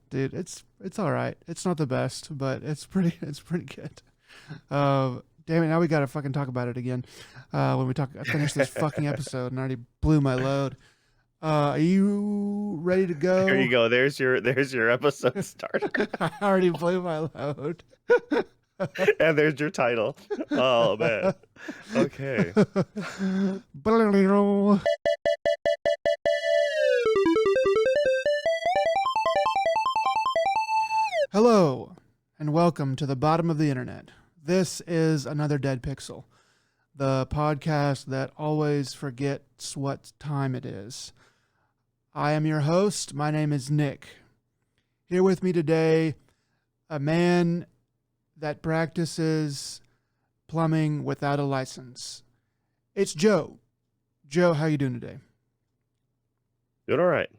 Dude, it's all right. It's not the best, but it's pretty good. Damn it! Now we gotta fucking talk about it again. When we talk, I finished this fucking episode and I already blew my load. Are you ready to There you go? go. There's your episode starter. I already blew my load. And there's your title. Oh man. Okay. Hello, and welcome to the bottom of the internet. This is another Dead Pixel, the podcast that always forgets what time it is. I am your host. My name is Nick. Here with me today, a man that practices plumbing without a license. It's Joe. Joe, how you doing today? Doing all right.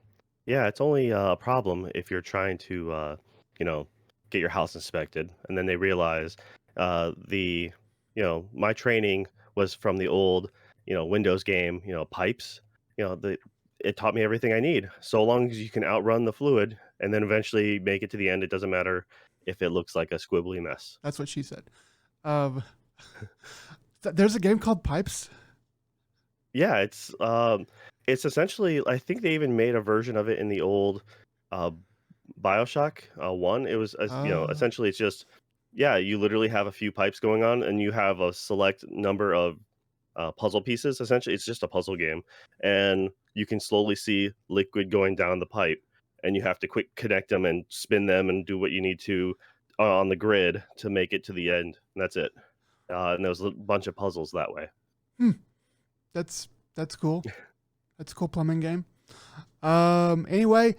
Yeah, it's only a problem if you're trying to you know, get your house inspected and then they realize the my training was from the old, Windows game, pipes. The it taught me everything I need. So long as you can outrun the fluid and then eventually make it to the end, it doesn't matter if it looks like a squibbly mess. That's what she said. Um, there's a game called Pipes. Yeah, it's essentially I think they even made a version of it in the old uh BioShock 1. It was Oh, essentially it's just yeah, you literally have a few pipes going on and you have a select number of puzzle pieces. Essentially, it's just a puzzle game, and you can slowly see liquid going down the pipe, and you have to quick connect them and spin them and do what you need to on the grid to make it to the end. And that's it. And there's a bunch of puzzles that way. hmm, that's cool. That's a cool plumbing game. Anyway,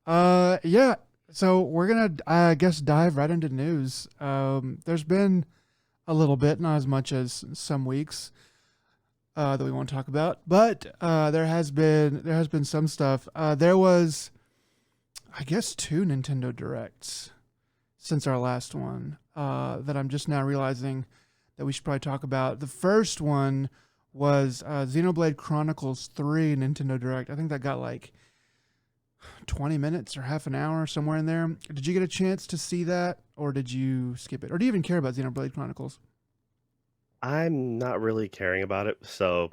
yeah. So we're gonna, I guess, dive right into news. There's been a little bit, not as much as some weeks that we want to talk about, but there has been some stuff. There was, I guess, two Nintendo Directs since our last one that I'm just now realizing that we should probably talk about. The first one was Xenoblade Chronicles 3 Nintendo Direct. I think that got like 20 minutes or half an hour, somewhere in there. Did you get a chance to see that, or did you skip it? Or do you even care about Xenoblade Chronicles? I'm not really caring about it, so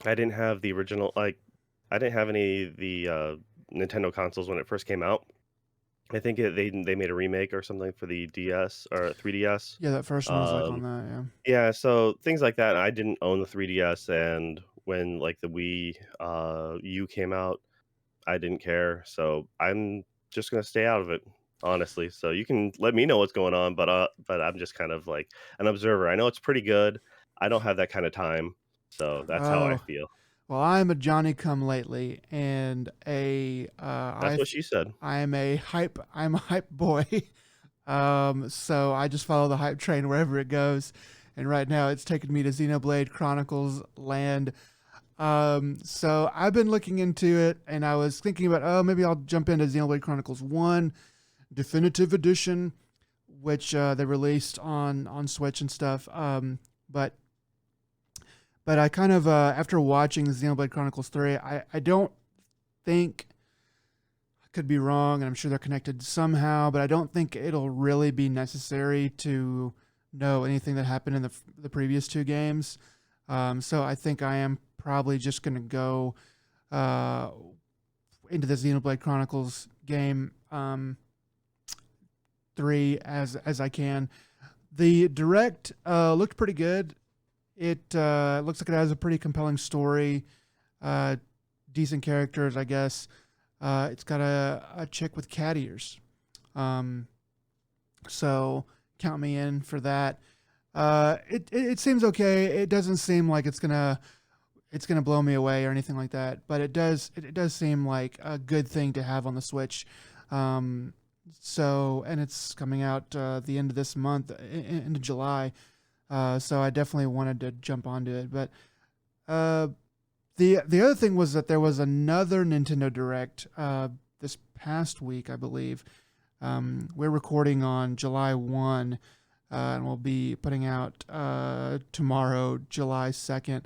I didn't have the original. Like, I didn't have any of the Nintendo consoles when it first came out. I think they made a remake or something for the DS or 3DS. Yeah, that first one was like on Um, that, yeah. Yeah, so things like that. I didn't own the 3DS, and when like the Wii U came out, I didn't care. So I'm just gonna stay out of it, honestly. So you can let me know what's going on, but I'm just kind of like an observer. I know it's pretty good. I don't have that kind of time, so that's how I Oh, feel. well, I'm a Johnny come lately and That's what she said. I'm a hype boy. So I just follow the hype train wherever it goes. And right now it's taken me to Xenoblade Chronicles land. So I've been looking into it and I was thinking about, oh, maybe I'll jump into Xenoblade Chronicles 1 Definitive Edition, which they released on Switch and stuff. But I kind of after watching Xenoblade Chronicles 3, I don't think, I could be wrong, and I'm sure they're connected somehow, but I don't think it'll really be necessary to know anything that happened in the previous two games. So I think I am probably just going to go uh, into the Xenoblade Chronicles game 3 as I can. The direct looked pretty good. It looks like it has a pretty compelling story, uh, decent characters, I guess. It's got a chick with cat ears. Um, so count me in for that. It seems okay. It doesn't seem like it's gonna blow me away or anything like that. But it does seem like a good thing to have on the Switch. Um, and it's coming out the end of this month, into July. So I definitely wanted to jump onto it. But uh, the other thing was that there was another Nintendo Direct this past week, I believe. We're recording on July 1, and we'll be putting out tomorrow, July 2nd.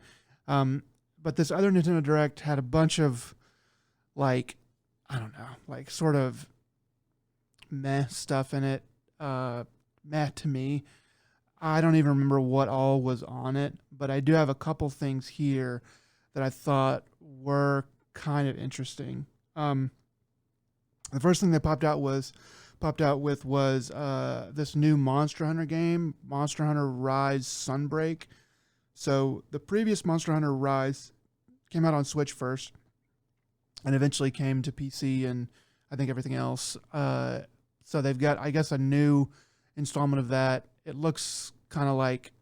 But this other Nintendo Direct had a bunch of, like, I don't know, like, sort of meh stuff in it. Meh to me. I don't even remember what all was on it, but I do have a couple things here that I thought were kind of interesting. Um, the first thing that popped out with was this new Monster Hunter game, Monster Hunter Rise Sunbreak. So the previous Monster Hunter Rise came out on Switch first, and eventually came to PC and I think everything else. So they've got, I guess, a new installment of that. It looks kind of like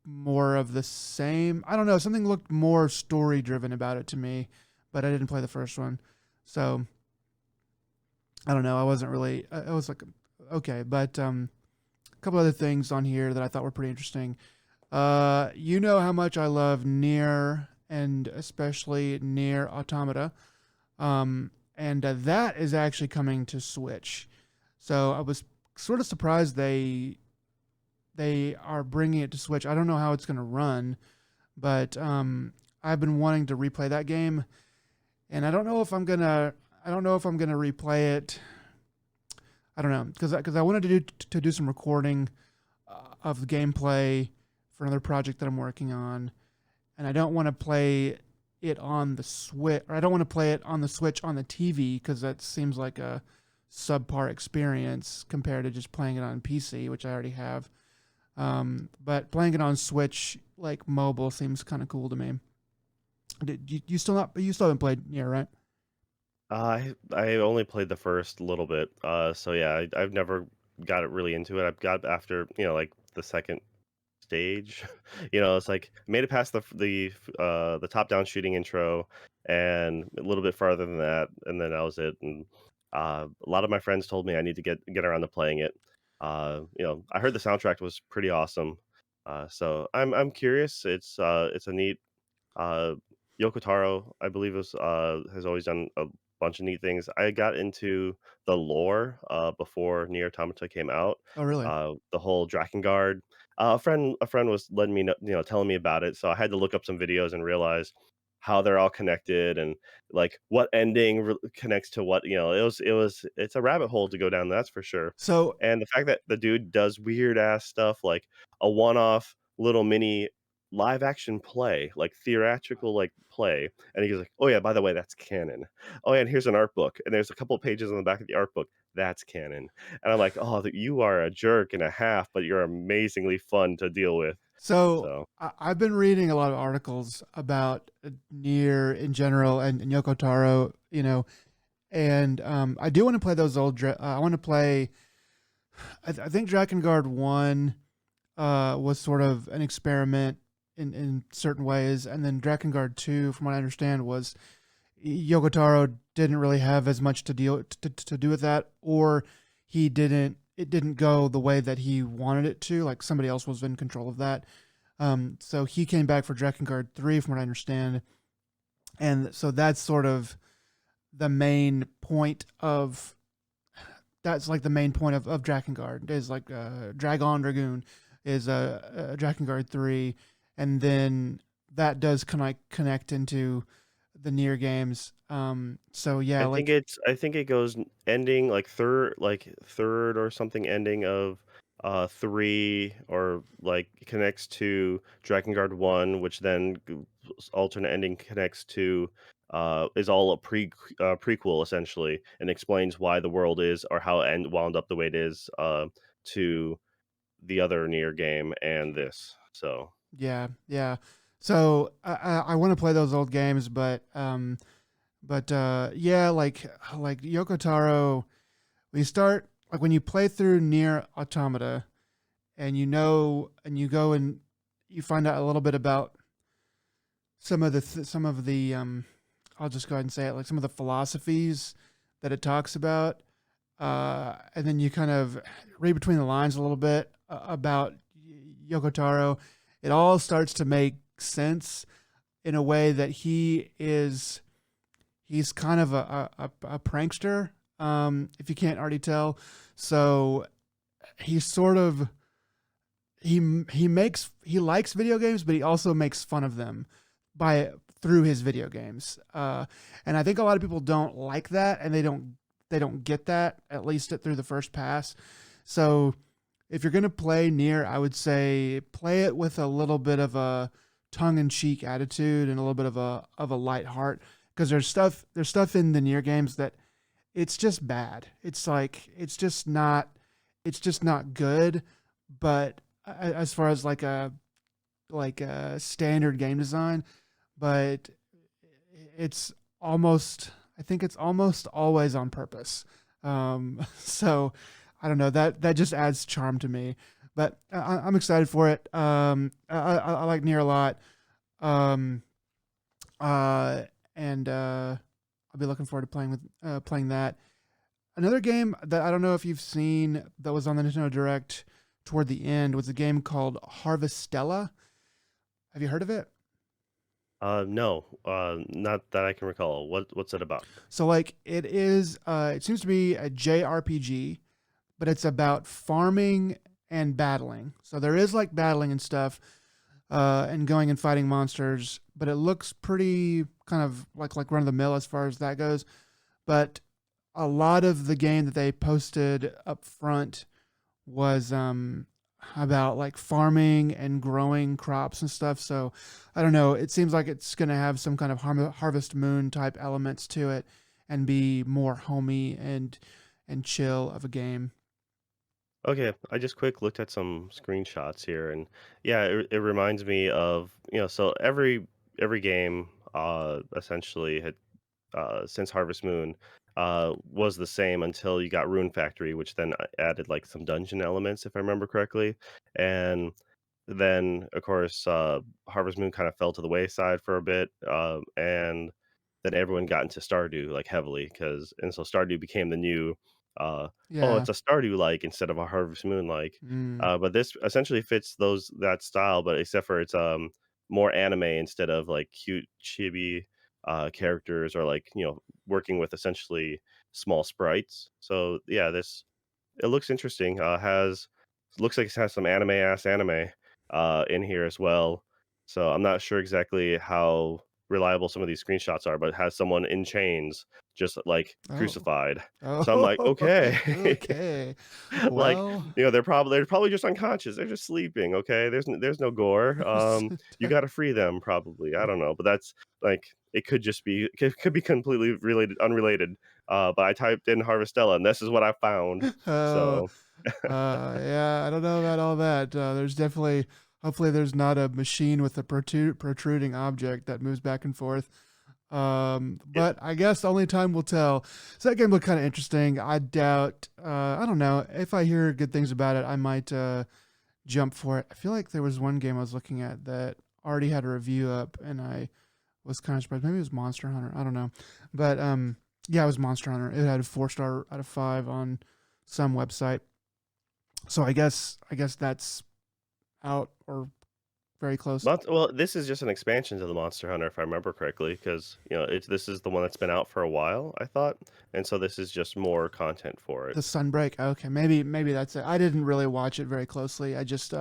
more of the same. I don't know. Something looked more story driven about it to me, but I didn't play the first one, so I don't know. I wasn't really. I was like, okay, but a couple other things on here that I thought were pretty interesting. You know how much I love Nier and especially Nier Automata. And that is actually coming to Switch. So I was sort of surprised they are bringing it to Switch. I don't know how it's going to run, but I've been wanting to replay that game, and I don't know if I'm gonna. I don't know if I'm gonna replay it. I don't know because I wanted to do some recording of the gameplay for another project that I'm working on, and I don't want to play it on the Switch, or I don't want to play it on the Switch on the TV because that seems like a subpar experience compared to just playing it on PC, which I already have. But playing it on Switch, like mobile, seems kind of cool to me. You still not? You still haven't played Nier, right? I only played the first little bit. So yeah, I've never got it really into it. I've got after like the second stage. It's like made it past the top down shooting intro and a little bit farther than that, and then that was it. And a lot of my friends told me I need to get around to playing it. I heard the soundtrack was pretty awesome. So I'm curious. It's a neat uh, Yoko Taro, I believe, has always done a bunch of neat things. I got into the lore before Nier Automata came out. Oh, really? The whole Drakengard. A friend was letting me know, telling me about it. So I had to look up some videos and realize how they're all connected and like what ending connects to what. It's a rabbit hole to go down. That's for sure. So, And the fact that the dude does weird ass stuff like a one-off little mini live action play, like theatrical like play, and he goes like, "Oh yeah, by the way, that's canon. Oh yeah, and here's an art book, and there's a couple of pages on the back of the art book. That's canon." And I'm like, "Oh, you are a jerk and a half, but you're amazingly fun to deal with." so So I've been reading a lot of articles about Nier in general and Yoko Taro, and I do want to play those old. I want to play. I think Drakengard One was sort of an experiment in certain ways, and then Drakengard Two, from what I understand, was Yoko Taro didn't really have as much to do with that, or he didn't. It didn't go the way that he wanted it to. Like somebody else was in control of that. So he came back for Drakengard 3, from what I understand, and so that's sort of the main point of that's like the main point of Drakengard is like Dragon Dragoon is Drakengard 3, and then that does connect into the Nier games. So yeah, like I think it goes ending like third or something ending of 3 or like connects to Drakengard 1, which then alternate ending connects to is all a prequel essentially and explains why the world is or how it wound up the way it is to the other Nier game and this. So yeah, yeah. So I want to play those old games, but yeah, like Yoko Taro, when you start like when you play through Near Automata, and you go and you find out a little bit about some of the I'll just go ahead and say it, like some of the philosophies that it talks about, and then you kind of read between the lines a little bit about Yoko Taro. It all starts to make sense in a way that he's kind of a prankster, if you can't already tell. So he's sort of he likes video games, but he also makes fun of them by through his video games. And I think a lot of people don't like that, and they don't they don't get that, at least through the first pass. So if you're gonna play Nier, I would say play it with a little bit of a tongue-in-cheek attitude and a little bit of a light heart, because there's stuff in the Nier games that it's just bad. It's like it's just not good. But as far as like a standard game design, but it's almost I think it's almost always on purpose. So I don't know, that just adds charm to me. But I'm excited for it. I like Nier a lot. Um, and I'll be looking forward to playing that. Another game that I don't know if you've seen that was on the Nintendo Direct toward the end was a game called Harvestella. Have you heard of it? No, not that I can recall. What's it about? So like it seems to be a JRPG, but it's about farming and battling. So there is like battling and stuff, and going and fighting monsters, but it looks pretty kind of like run of the mill as far as that goes. But a lot of the game that they posted up front was about like farming and growing crops and stuff. So I don't know. It seems like it's going to have some kind of Harvest Moon type elements to it, and be more homey and chill of a game. Okay, I just quick looked at some screenshots here, and yeah, it reminds me of, so every game essentially had since Harvest Moon was the same until you got Rune Factory, which then added like some dungeon elements, if I remember correctly. And then, of course, Harvest Moon kind of fell to the wayside for a bit, and then everyone got into Stardew like heavily, and so Stardew became the new, oh, Yeah. it's a Stardew like instead of a Harvest Moon like. Mm. But this essentially fits that style, but except for it's more anime instead of like cute chibi characters, or like working with essentially small sprites. So yeah, this it looks interesting. Has Looks like it has some anime in here as well. So I'm not sure exactly how reliable some of these screenshots are, but it has someone in chains, just like Oh. crucified. So I'm like, Oh. okay, Okay. like Well. they're probably just unconscious. They're just sleeping. Okay, there's no gore. You got to free them probably. I don't know, but that's like it could just be could be completely unrelated. But I typed in Harvestella, and this is what I found. Oh. So Yeah, I don't know about all that. There's definitely, hopefully, there's not a machine with a protruding object that moves back and forth. yeah, But I guess only time will tell. So that game looked kind of interesting. I doubt, I don't know. If I hear good things about it, I might jump for it. I feel like there was one game I was looking at that already had a review up, and I was kind of surprised. Maybe it was Monster Hunter. I don't know. But yeah, it was Monster Hunter. It had a 4 star out of 5 on some website. So I guess that's out or very close. well, this is just an expansion to the Monster Hunter, if I remember correctly, because this is the one that's been out for a while, I thought, and so this is just more content for it. The Sunbreak. Okay, maybe that's it. I didn't really watch it very closely. I just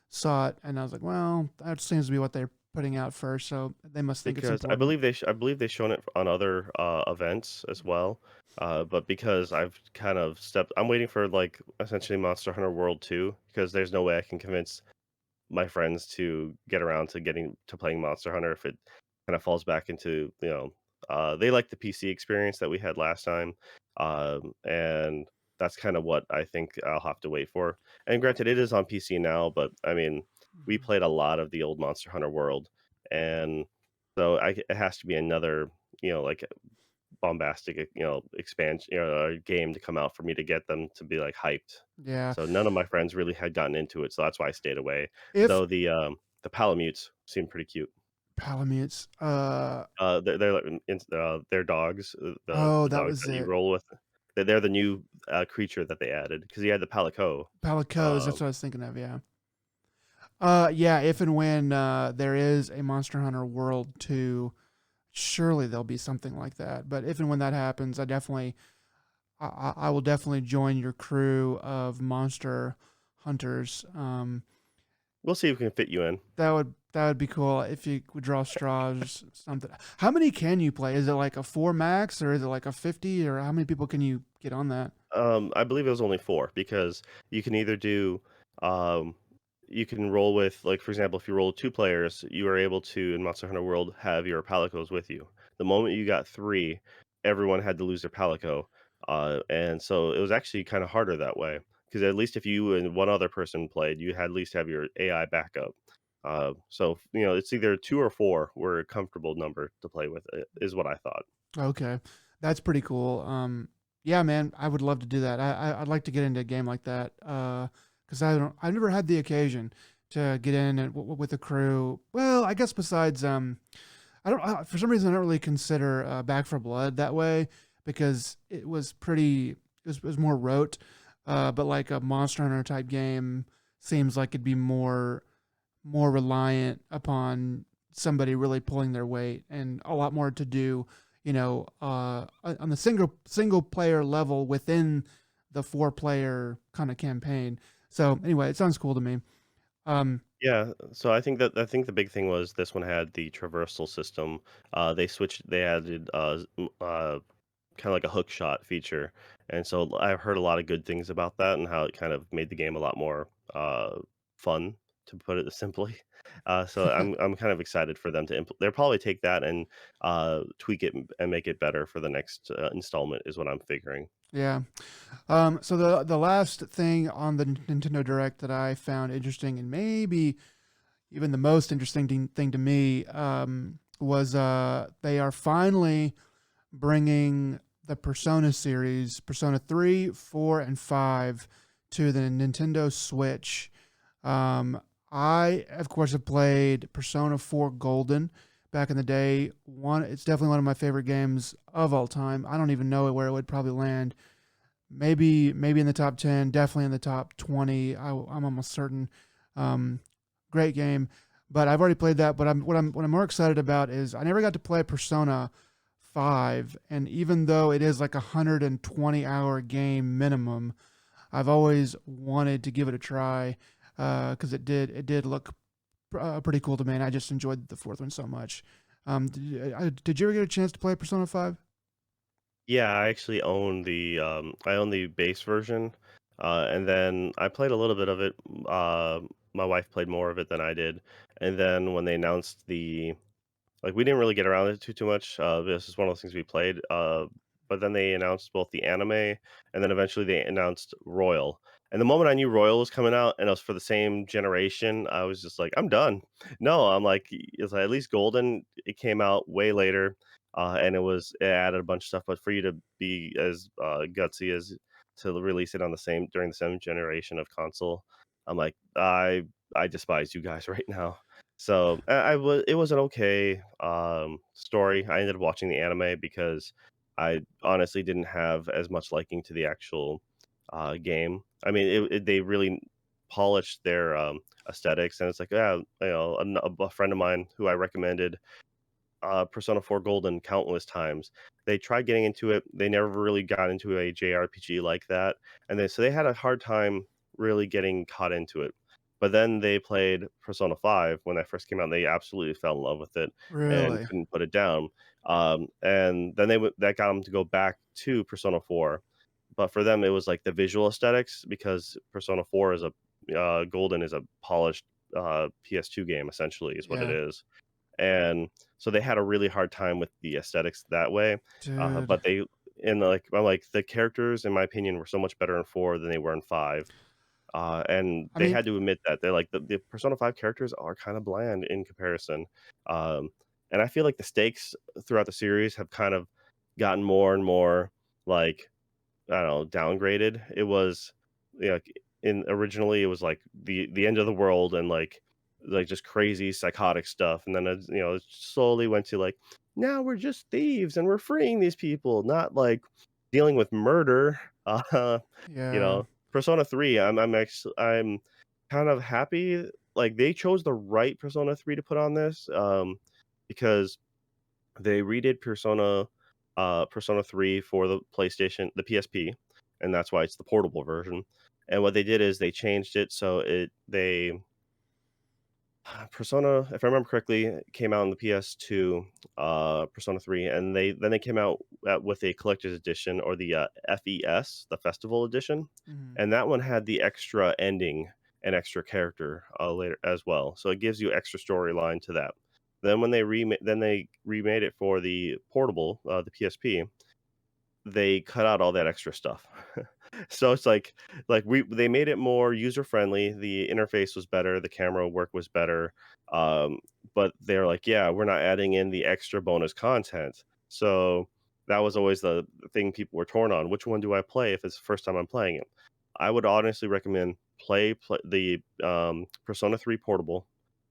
saw it and I was like, well, that seems to be what they're putting out first, so they must think it's Because important. I believe they've shown it on other events as well, but because I'm waiting for like essentially Monster Hunter World 2, because there's no way I can convince my friends to get around to getting to playing Monster Hunter if it kind of falls back into, they like the PC experience that we had last time. And that's kind of what I think I'll have to wait for. And granted, it is on PC now, but I mean, we Mhm. played a lot of the old Monster Hunter World, and so it has to be another, like bombastic, expansion, game to come out for me to get them to be like hyped. Yeah. So none of my friends really had gotten into it, so that's why I stayed away. If Though the Palamutes seem pretty cute. Palamutes. They're like they're dogs. Oh, The that dogs was that you it. roll with. They're the new creature that they added, because you had the Palico. Palicos. Uh, That's what I was thinking of. Yeah. Yeah. If and when there is a Monster Hunter World 2, surely there'll be something like that. But if and when that happens, I will definitely join your crew of monster hunters. we'll see if we can fit you in. That would That would be cool if you would draw straws, something. How many can you play? Is it like a four max, or is it like a 50, or how many people can you get on that? I believe it was only 4 because you can either do, um, you can roll with, like, for example, if you roll 2 players, you are able to, in Monster Hunter World, have your Palicos with you. The moment you got 3, everyone had to lose their Palico, and so it was actually kinda harder that way because at least if you and one other person played, you had at least have your AI backup. So, it's either 2 or 4 were a comfortable number to play with, is what I thought. Okay, that's pretty cool. Yeah, man, I would love to do that. I'd like to get into a game like that. Because I've never had the occasion to get in and with a crew. Well, I guess besides, for some reason I don't really consider Back for Blood that way because it was pretty, it was more rote. But like a Monster Hunter type game seems like it'd be more reliant upon somebody really pulling their weight and a lot more to do, on the single player level within the four player kind of campaign. So anyway, it sounds cool to me. Um, Yeah, so I think the big thing was this one had the traversal system. They added kind of like a hook shot feature, and so I've heard a lot of good things about that and how it kind of made the game a lot more fun, to put it simply. So I'm kind of excited for them to they'll probably take that and tweak it and make it better for the next installment, is what I'm figuring. yeah. So the last thing on the Nintendo Direct that I found interesting, and maybe even the most interesting thing to me, was they are finally bringing the Persona series, Persona 3, 4, and 5, to the Nintendo Switch. I, of course, have played Persona 4 Golden back in the day. It's definitely one of my favorite games of all time. I don't even know where it would probably land. Maybe in the top 10, definitely in the top 20. I'm almost certain. Um, Great game, but I've already played that. But what I'm more excited about is I never got to play Persona 5, and even though it is like a 120-hour game minimum, I've always wanted to give it a try because it did look pretty cool to me, and I just enjoyed the fourth one so much. Did you ever get a chance to play Persona 5? Yeah, I own the base version, and then I played a little bit of it. My wife played more of it than I did, and then when they announced the like, we didn't really get around it too much. This is one of those things we played. But then they announced both the anime, and then eventually they announced Royal. And the moment I knew Royal was coming out, and it was for the same generation, I was just like, I'm done. No, I'm like, it's like, at least Golden. It came out way later, and it added a bunch of stuff. But for you to be as gutsy as to release it on the same during the same generation of console, I'm like, I despise you guys right now. So, it was an okay, story. I ended up watching the anime because I honestly didn't have as much liking to the actual, game. I mean, they really polished their, aesthetics, and it's like, yeah, a friend of mine who I recommended Persona 4 Golden countless times. They tried getting into it. They never really got into a JRPG like that, and so they had a hard time really getting caught into it. But then they played Persona 5 when that first came out, and they absolutely fell in love with it and Really? couldn't put it down. And then that got them to go back to Persona 4. But for them, it was like the visual aesthetics because Persona 4 is a Golden is a polished PS2 game, essentially, is what it Yeah, is. And so they had a really hard time with the aesthetics that way. dude. But I'm like, the characters, in my opinion, were so much better in 4 than they were in 5. And I they mean, had to admit that. They're like, the Persona 5 characters are kind of bland in comparison. Um, and I feel like the stakes throughout the series have kind of gotten more and more like, I don't know, downgraded. It was, like, in originally, it was, like, the end of the world and, like, just crazy psychotic stuff, and then it slowly went to, like, "Now we're just thieves, and we're freeing these people," not, like, dealing with murder. Uh, yeah. Persona 3, I'm kind of happy, like, they chose the right Persona 3 to put on this, because they redid Persona 3 for the PlayStation the PSP, and that's why it's the portable version, and what they did is they changed it so Persona, if I remember correctly, came out on the PS2, Persona 3, and they came out with a collector's edition or the FES, the Festival Edition, Mhm. and that one had the extra ending and extra character later as well. So it gives you extra storyline to that. Then when they remade it for the portable, the PSP, they cut out all that extra stuff. So it's like they made it more user friendly. The interface was better, the camera work was better. Um, but they're like, yeah, we're not adding in the extra bonus content. So that was always the thing people were torn on. Which one do I play if it's the first time I'm playing it? I would honestly recommend play the Persona 3 portable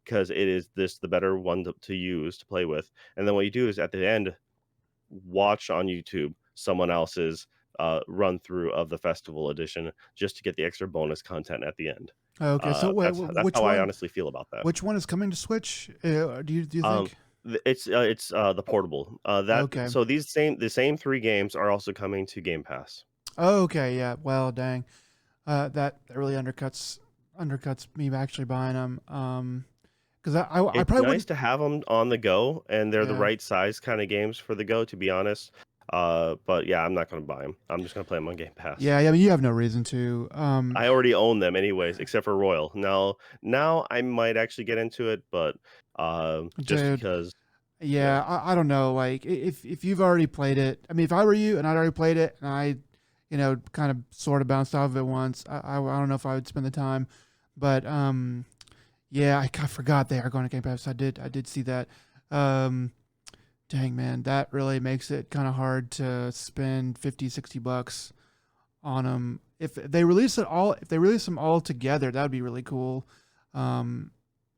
because it is this the better one to use to play with. And then what you do is at the end watch on YouTube someone else's run through of the festival edition just to get the extra bonus content at the end. Okay, so wait, That's how I honestly feel about that. which one is coming to Switch? Do you Um, think? it's the portable. That Okay. so the same three games are also coming to Game Pass. Oh, okay, yeah. Well, dang. That really undercuts me actually buying them. Because I It's probably nice wouldn't. to have them on the go, and they're the Yeah. right size kind of games for the go, to be honest. But yeah, I'm not gonna buy them. I'm just gonna play them on Game Pass. Yeah, yeah. I mean, you have no reason to. I already own them anyways, except for Royal. Now I might actually get into it, but just Dude. because, yeah, Yeah, I don't know. Like, if you've already played it, I mean, if I were you and I'd already played it, and I, kind of sort of bounced off of it once, I don't know if I would spend the time, but yeah, I forgot they are going to Game Pass. I did see that. Um, Dang man, that really makes it kind of hard to spend 50, $60 on them. If they release them all together, that would be really cool. Um,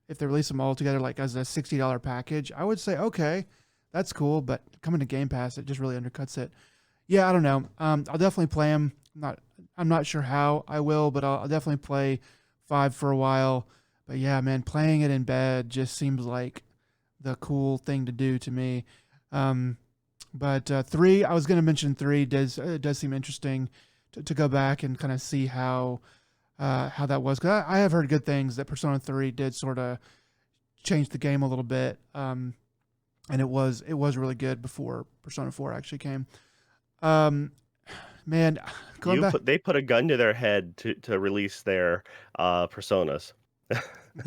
if they release them all together, like as a $60 package, I would say okay, that's cool. But coming to Game Pass, it just really undercuts it. Yeah, I don't know. I'll definitely play them. I'm not sure how I will, but I'll definitely play 5 for a while. But yeah, man, playing it in bed just seems like the cool thing to do to me. Um, but 3, I was going to mention 3 does seem interesting to go back and kind of see how that was. Cause I have heard good things that Persona 3 did sort of change the game a little bit. And it was really good before Persona 4 actually came. Um, Man, going back, they put a gun to their head to release their personas.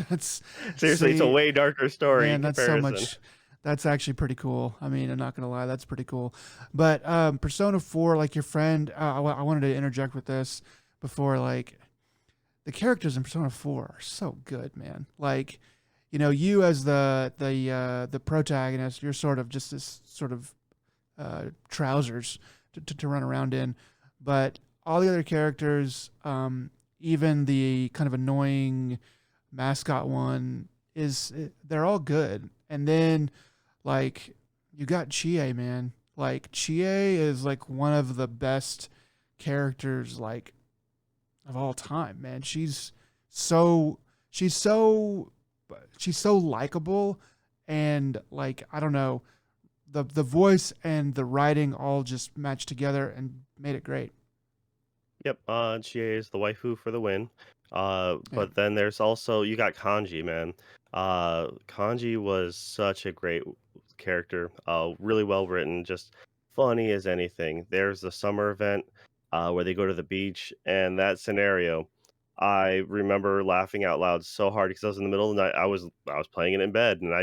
that's Seriously, it's a see, way darker story in man, that's so comparison. much. That's actually pretty cool. I mean, I'm not gonna lie, that's pretty cool. But Persona 4, like your friend, I wanted to interject with this before, like the characters in Persona 4 are so good, man. Like, you as the protagonist, you're sort of just this sort of trousers to run around in, but all the other characters, even the kind of annoying mascot one, they're all good. And then like you got Chie, man. Like Chie is like one of the best characters like of all time, man. So she's so she's so likable, and like I don't know, the voice and the writing all just matched together and made it great. Yep, Chie is the waifu for the win. Yeah. But then there's also you got Kanji, man. Kanji was such a great character. Really well written, just funny as anything. There's the summer event where they go to the beach, and that scenario, I remember laughing out loud so hard because I was in the middle of the night. I was playing it in bed, and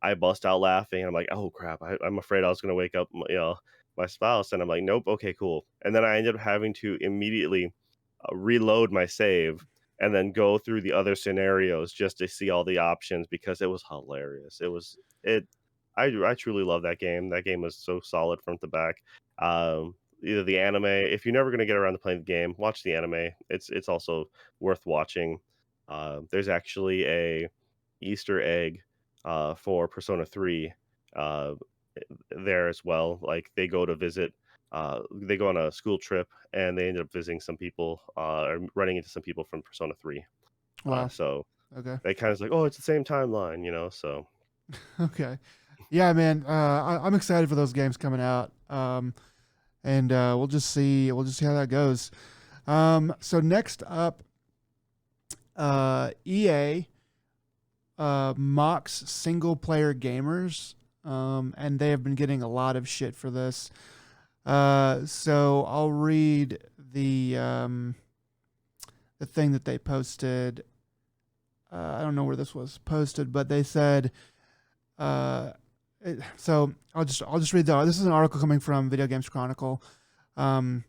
I bust out laughing. I'm like, oh crap! I'm afraid I was gonna wake up, my spouse, and I'm like, nope, okay, cool. And then I ended up having to immediately reload my save and then go through the other scenarios just to see all the options because it was hilarious. It I truly love that game. That game was so solid front to back. Either the anime, if you're never going to get around to playing the game, watch the anime. It's also worth watching. There's actually a Easter egg for Persona 3 uh, there as well. Like they go on a school trip and they end up visiting some people or running into some people from Persona 3. Wow. So Okay. they kind of like, oh, it's the same timeline. So Okay. Yeah, man. I'm excited for those games coming out. And we'll just see how that goes. So next up, EA mocks single player gamers, and they have been getting a lot of shit for this. So I'll read the thing that they posted. I don't know where this was posted, but they said. So I'll just read the. This is an article coming from Video Games Chronicle. Um,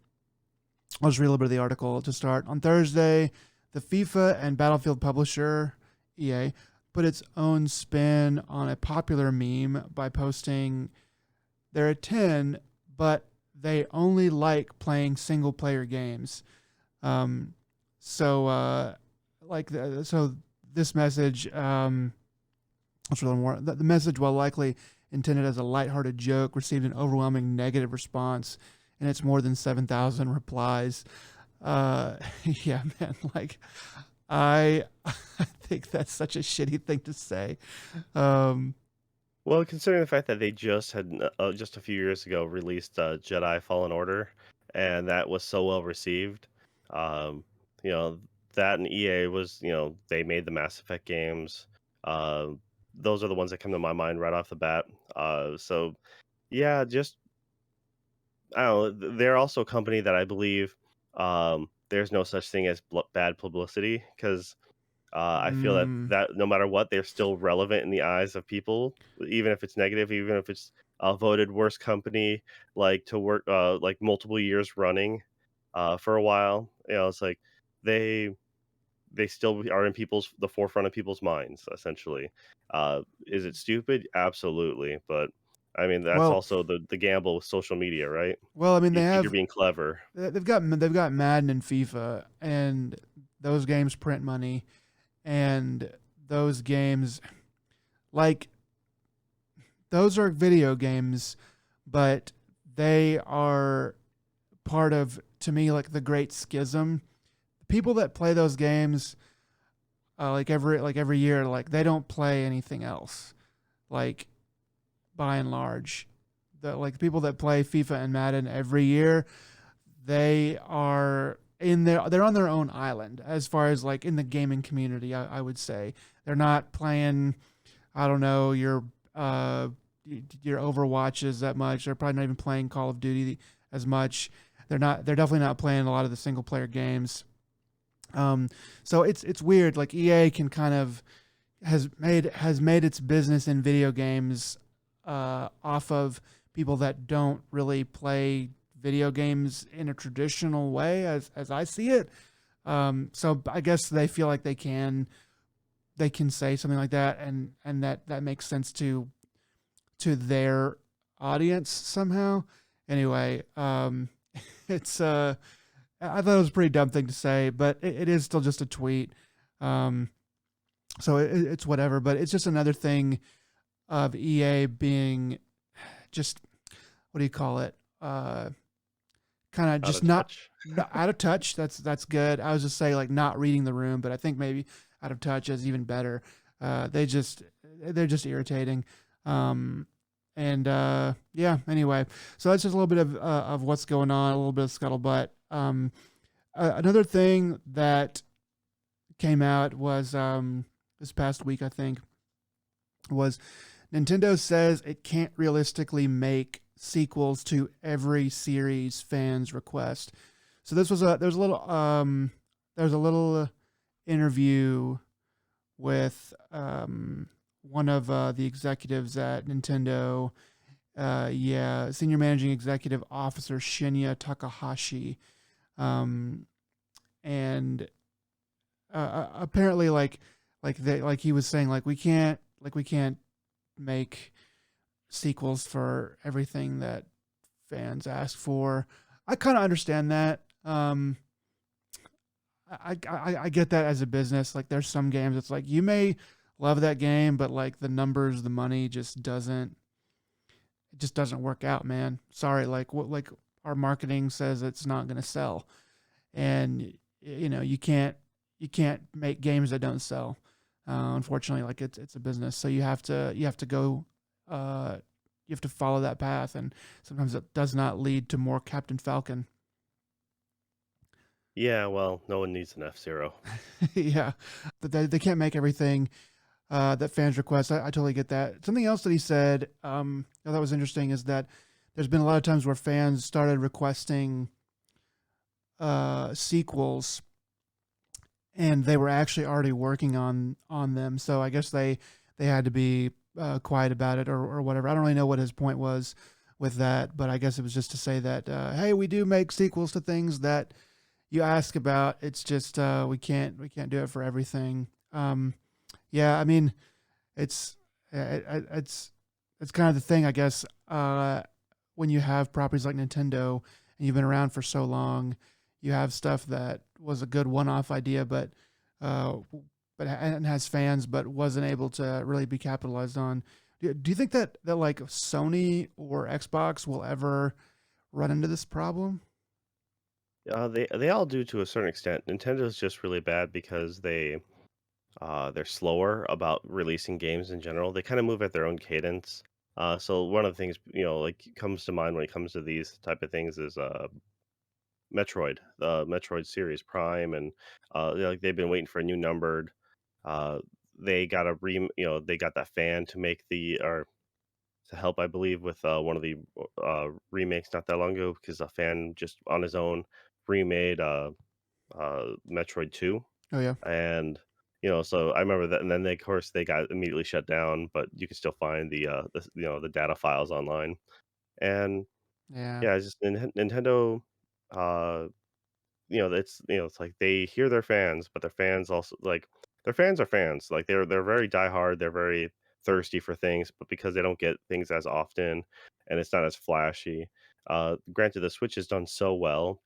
I'll just read a little bit of the article to start. On Thursday, the FIFA and Battlefield publisher, EA, put its own spin on a popular meme by posting, "They're a 10, but they only like playing single player games." Um, so this message, what's really more, the message, while likely intended as a lighthearted joke, received an overwhelming negative response and it's more than 7,000 replies. Yeah, man, like I, I think that's such a shitty thing to say. Um, Well, considering the fact that they just had just a few years ago released Jedi Fallen Order, and that was so well received, um, you know that and EA was they made the Mass Effect games. Uh, those are the ones that come to my mind right off the bat. So yeah, just I don't know. They're also a company that I believe there's no such thing as bad publicity because I feel that mm, no matter what, they're still relevant in the eyes of people, even if it's negative, even if it's voted worst company, like to work like multiple years running, for a while. It's like they they still are in the forefront of people's minds. Essentially, is it stupid? Absolutely, but I mean that's well, also the gamble with social media, right? I mean, You think you're being clever. they've got Madden and FIFA, and those games print money, and those games, like, those are video games, but they are part of, to me, like the great schism. People that play those games, like every year, like they don't play anything else. Like, by and large, the people that play FIFA and Madden every year, they are they're on their own island as far as like in the gaming community. I would say they're not playing, I don't know, uh your Overwatches that much. They're probably not even playing Call of Duty as much. They're definitely not playing a lot of the single player games. So it's weird. Like, EA can kind of has made its business in video games off of people that don't really play video games in a traditional way, as I see it. So I guess they feel like they can say something like that, and that makes sense to their audience somehow. Anyway, it's I thought it was a pretty dumb thing to say, but it is still just a tweet. Um, so it's whatever. But it's just another thing of EA being just, what do you call it? Kind of Out just of touch. not out of touch. That's good. I was just saying, like, not reading the room, but I think maybe out of touch is even better. They're just irritating. Um, and yeah. Anyway, so that's just a little bit of what's going on. A little bit of scuttlebutt. Another thing that came out was this past week, I think, was Nintendo says it can't realistically make sequels to every series fans request. So there was a little interview with one of the executives at Nintendo. Yeah, senior managing executive officer Shinya Takahashi, um, and apparently, like he was saying, we can't make sequels for everything that fans ask for. I kind of understand that. I get that as a business. Like, there's some games it's like you may love that game, but like the numbers, the money just doesn't work out, man. Sorry, like our marketing says it's not going to sell, and you can't make games that don't sell. Unfortunately, like it's a business, so you have to go, you have to follow that path, and sometimes it does not lead to more Captain Falcon. Yeah, well, no one needs an F-Zero. Yeah, but they can't make everything. that fans request. I totally get that. Something else that he said, I thought was interesting, is that there's been a lot of times where fans started requesting sequels, and they were actually already working on them. So I guess they had to be quiet about it, or whatever. I don't really know what his point was with that, but I guess it was just to say that hey, we do make sequels to things that you ask about. It's just we can't do it for everything. Yeah, I mean, it's it's it's kind of the thing, I guess. When you have properties like Nintendo and you've been around for so long, you have stuff that was a good one-off idea, uh, and has fans, but wasn't able to really be capitalized on. Do you think that like Sony or Xbox will ever run into this problem? They all do to a certain extent. Nintendo's just really bad because they're slower about releasing games in general. They kind of move at their own cadence. So one of the things like comes to mind when it comes to these type of things is Metroid, the Metroid series Prime, and like they've been waiting for a new numbered. Uh, they got a they got that fan to make the or to help, I believe, with one of the remakes not that long ago because a fan just on his own remade Metroid 2, Oh yeah, and so I remember that, and then of course they got immediately shut down, but you can still find the data files online, and yeah. yeah, it's just Nintendo. Uh, it's like they hear their fans, but their fans also like their fans are fans. Like they're very diehard. They're very thirsty for things, but because they don't get things as often and it's not as flashy. Granted, the Switch has done so well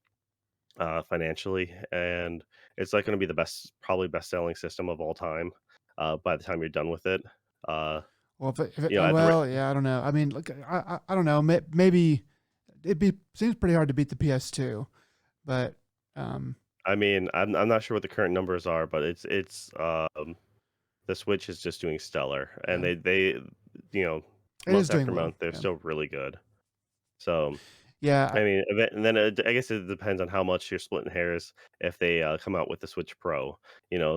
financially, and it's like going to be the probably best selling system of all time. By the time you're done with it, uh, Well, at the well, yeah, I don't know. I mean, look, I don't know. Maybe it be seems pretty hard to beat the PS2, but um, I mean, I'm not sure what the current numbers are, but it's the Switch is just doing stellar, and yeah, they you know it is month doing after well. month they're Yeah, still really good. So yeah. I mean, and then I guess it depends on how much you're splitting hairs if they come out with the Switch Pro.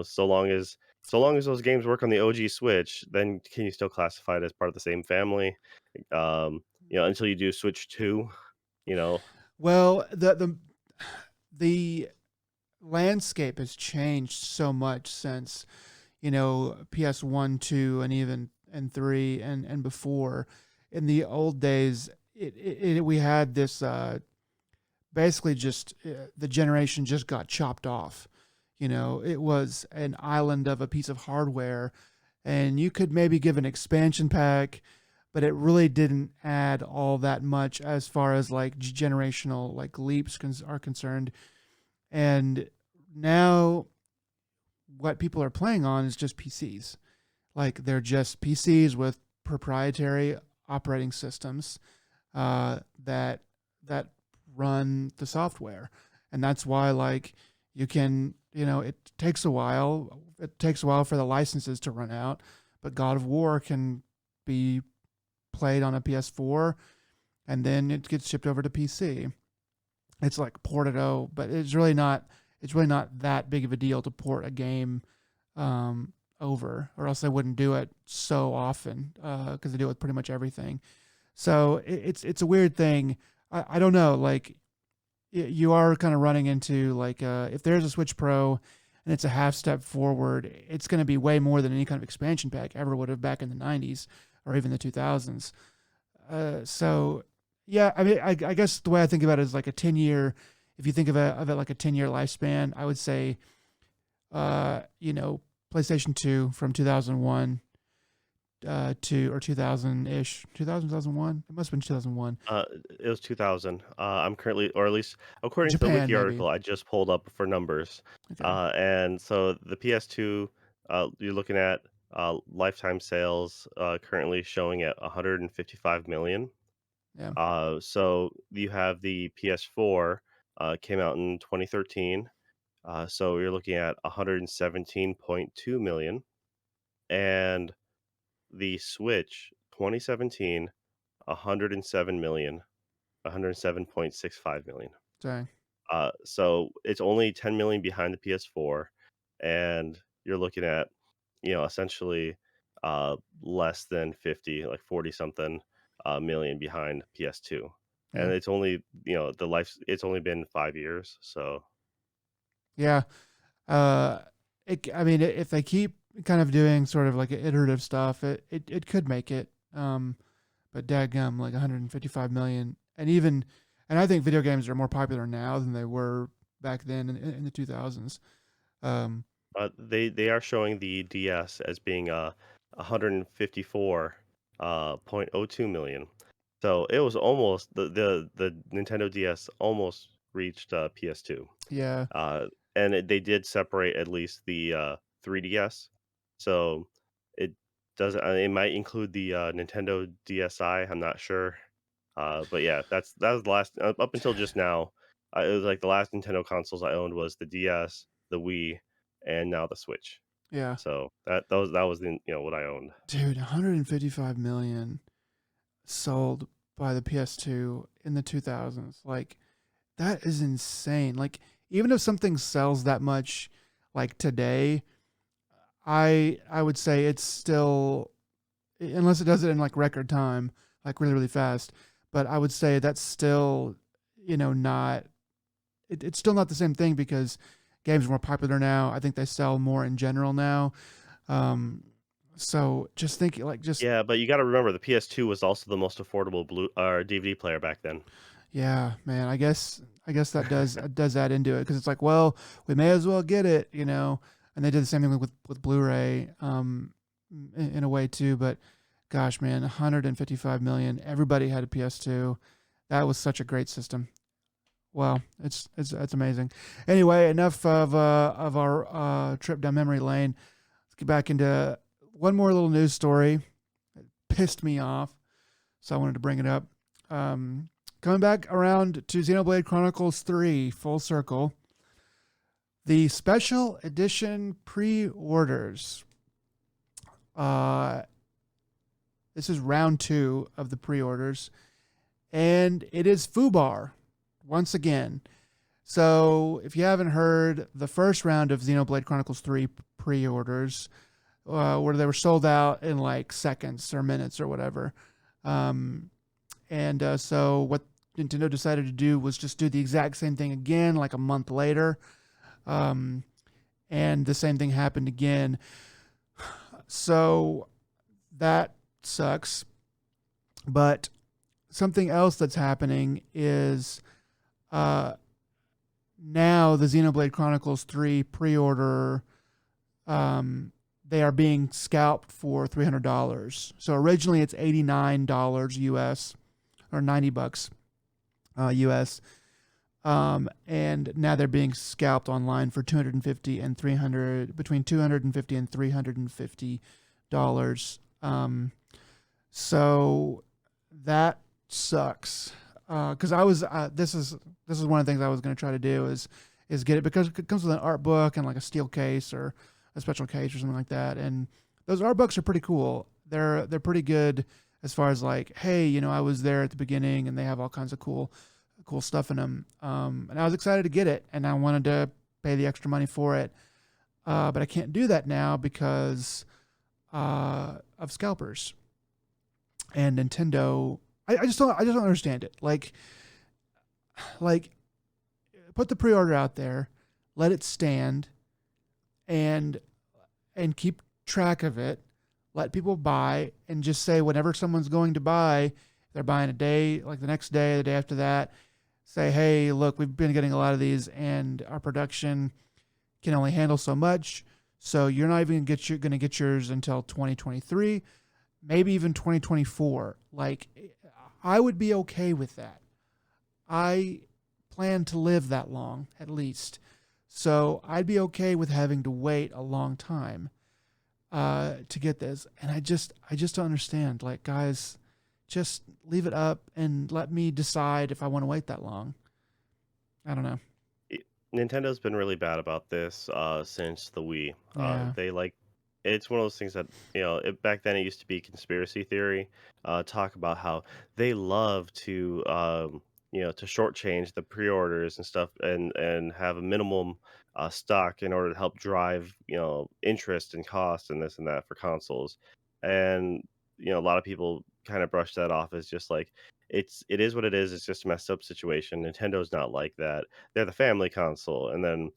So long as those games work on the OG Switch, then can you still classify it as part of the same family? Until you do Switch 2, you know. Well, the landscape has changed so much since PS1, two, and even and three and before. In the old days, we had this basically just the generation just got chopped off. It was an island of a piece of hardware, and you could maybe give an expansion pack, but it really didn't add all that much as far as like generational like leaps are concerned. And now what people are playing on is just PCs. Like they're just PCs with proprietary operating systems that run the software, and that's why like you can it takes a while. It takes a while for the licenses to run out, but God of War can be played on a PS4, and then it gets shipped over to PC. It's like ported out, but it's really not. It's really not that big of a deal to port a game over, or else they wouldn't do it so often because they do it with pretty much everything. So it's a weird thing. I don't know. Like you are kind of running into like if there's a Switch Pro and it's a half step forward, it's going to be way more than any kind of expansion pack ever would have back in the '90s or even the 2000s. So yeah, I mean, I guess the way I think about it is like a 10-year. If you think of it like a 10-year lifespan, I would say, PlayStation 2 from 2001 to or 2000 ish, 2000, 2001. It must have been 2001. It was 2000. I'm currently, or at least according to the Japan, wiki maybe. article I just pulled up for numbers, Okay. and so the PS2, you're looking at lifetime sales currently showing at 155 million. Yeah. So you have the PS4 came out in 2013, so you're looking at 117.2 million, and the Switch 2017 107 million, 107.65 million. Sorry. So it's only 10 million behind the PS4, and you're looking at, essentially. less than 50, like 40 something million behind PS2. And Yeah. it's only, the life, it's only been 5 years. So, Yeah. Uh, I mean, if they keep kind of doing sort of like iterative stuff, it could make it. But dadgum, like 155 million, and I think video games are more popular now than they were back then in the 2000s. Um, they are showing the DS as being 154.02 million. So it was almost the Nintendo DS almost reached PS2. yeah, Uh, and they did separate at least the 3DS. So it does. It might include the Nintendo DSi. I'm not sure. But yeah, that was the last up until just now. It was like the last Nintendo consoles I owned was the DS, the Wii, and now the Switch. yeah, So that was the, what I owned. dude, 155 million sold by the PS2 in the 2000s. Like that is insane. Like even if something sells that much, like today, I would say it's still, unless it does it in like record time, like really really fast. But I would say that's still, not. It's still not the same thing because games are more popular now. I think they sell more in general now. Um, so just think like just Yeah, but you got to remember the PS2 was also the most affordable blue or DVD player back then. yeah, man. I guess that does add into it because it's like, well, we may as well get it, And they did the same thing with Blu-ray, in a way too. But gosh, man, 155 million. Everybody had a PS2. That was such a great system. Wow, it's amazing. Anyway, enough of our trip down memory lane. Let's get back into one more little news story. It pissed me off, so I wanted to bring it up. Coming back around to Xenoblade Chronicles 3, full circle. The special edition pre-orders. Uh, this is round 2 of the pre-orders, and it is FUBAR once again. So, if you haven't heard, the first round of Xenoblade Chronicles 3 pre orders, where they were sold out in like seconds or minutes or whatever. And so, what Nintendo decided to do was just do the exact same thing again, like a month later. Um, and the same thing happened again. So, that sucks. But something else that's happening is uh, now the Xenoblade Chronicles 3 pre-order, they are being scalped for $300. So originally it's $89 US or $90 US. And now they're being scalped online for 250 and 300, between 250 and $350. So that sucks. Because this is one of the things I was going to try to do is get it because it comes with an art book and like a steel case or a special case or something like that. And those art books are pretty cool. They're pretty good as far as like, hey, I was there at the beginning, and they have all kinds of cool stuff in them. And I was excited to get it, and I wanted to pay the extra money for it, but I can't do that now because of scalpers and Nintendo. I just don't understand it. Like put the pre-order out there, let it stand, and keep track of it. Let people buy, and just say whenever someone's going to buy, they're buying a day, like the next day, the day after that. Say, hey, look, we've been getting a lot of these, and our production can only handle so much. So you're not even going to get yours until 2023, maybe even 2024. Like, I would be okay with that. I plan to live that long, at least. So I'd be okay with having to wait a long time to get this. And I just don't understand. Like, guys, just leave it up and let me decide if I want to wait that long. I don't know. Y- Nintendo's been really bad about this since the Wii. Yeah. They like it's one of those things that back then it used to be conspiracy theory. Talk about how they love to to shortchange the pre-orders and stuff, and have a minimum stock in order to help drive interest and cost and this and that for consoles. and a lot of people kind of brush that off as just like it is what it is. It's just a messed up situation. Nintendo's not like that. They're the family console, and then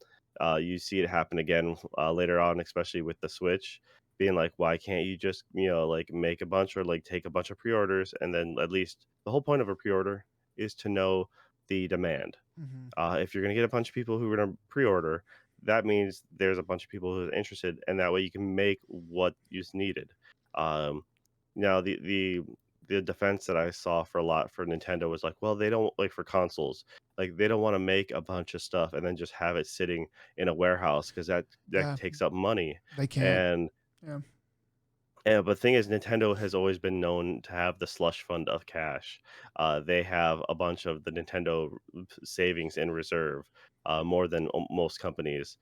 you see it happen again later on, especially with the Switch. Being like, why can't you just like make a bunch or like take a bunch of pre-orders, and then at least the whole point of a pre-order is to know the demand. Hmm. If you're going to get a bunch of people who are going to pre-order, that means there's a bunch of people who are interested, and that way you can make what is needed. Um, Now the defense that I saw for a lot for Nintendo was like, well, they don't like for consoles, like they don't want to make a bunch of stuff and then just have it sitting in a warehouse because that Yeah, takes up money. they can't. And Yeah. but the thing is, Nintendo has always been known to have the slush fund of cash. They have a bunch of the Nintendo savings in reserve, more than most companies.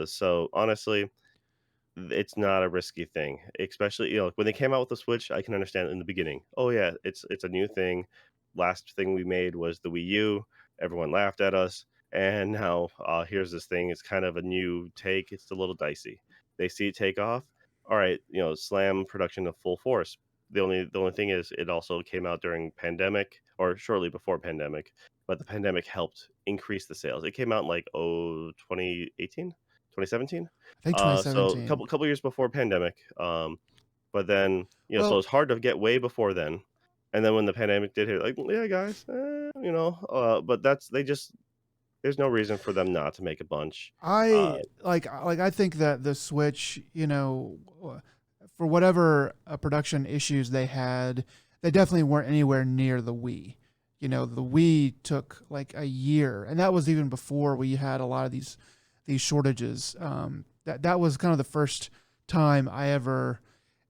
So honestly, it's not a risky thing, especially when they came out with the Switch. I can understand in the beginning. Oh yeah, it's a new thing. Last thing we made was the Wii U. Everyone laughed at us, and now here's this thing. It's kind of a new take. It's a little dicey. They see it take off. All right, slam production to full force. The only thing is, it also came out during pandemic or shortly before pandemic, but the pandemic helped increase the sales. It came out in like 2018, 2017. I think So 2017. couple years before pandemic, but then, so Well, it's hard to get way before then, and then when the pandemic did hit, like, "Yeah, guys, but that's they just there's no reason for them not to make a bunch. Uh, I think that the Switch, for whatever production issues they had, they definitely weren't anywhere near the Wii. The Wii took like a year, and that was even before we had a lot of these shortages. That was kind of the first time I ever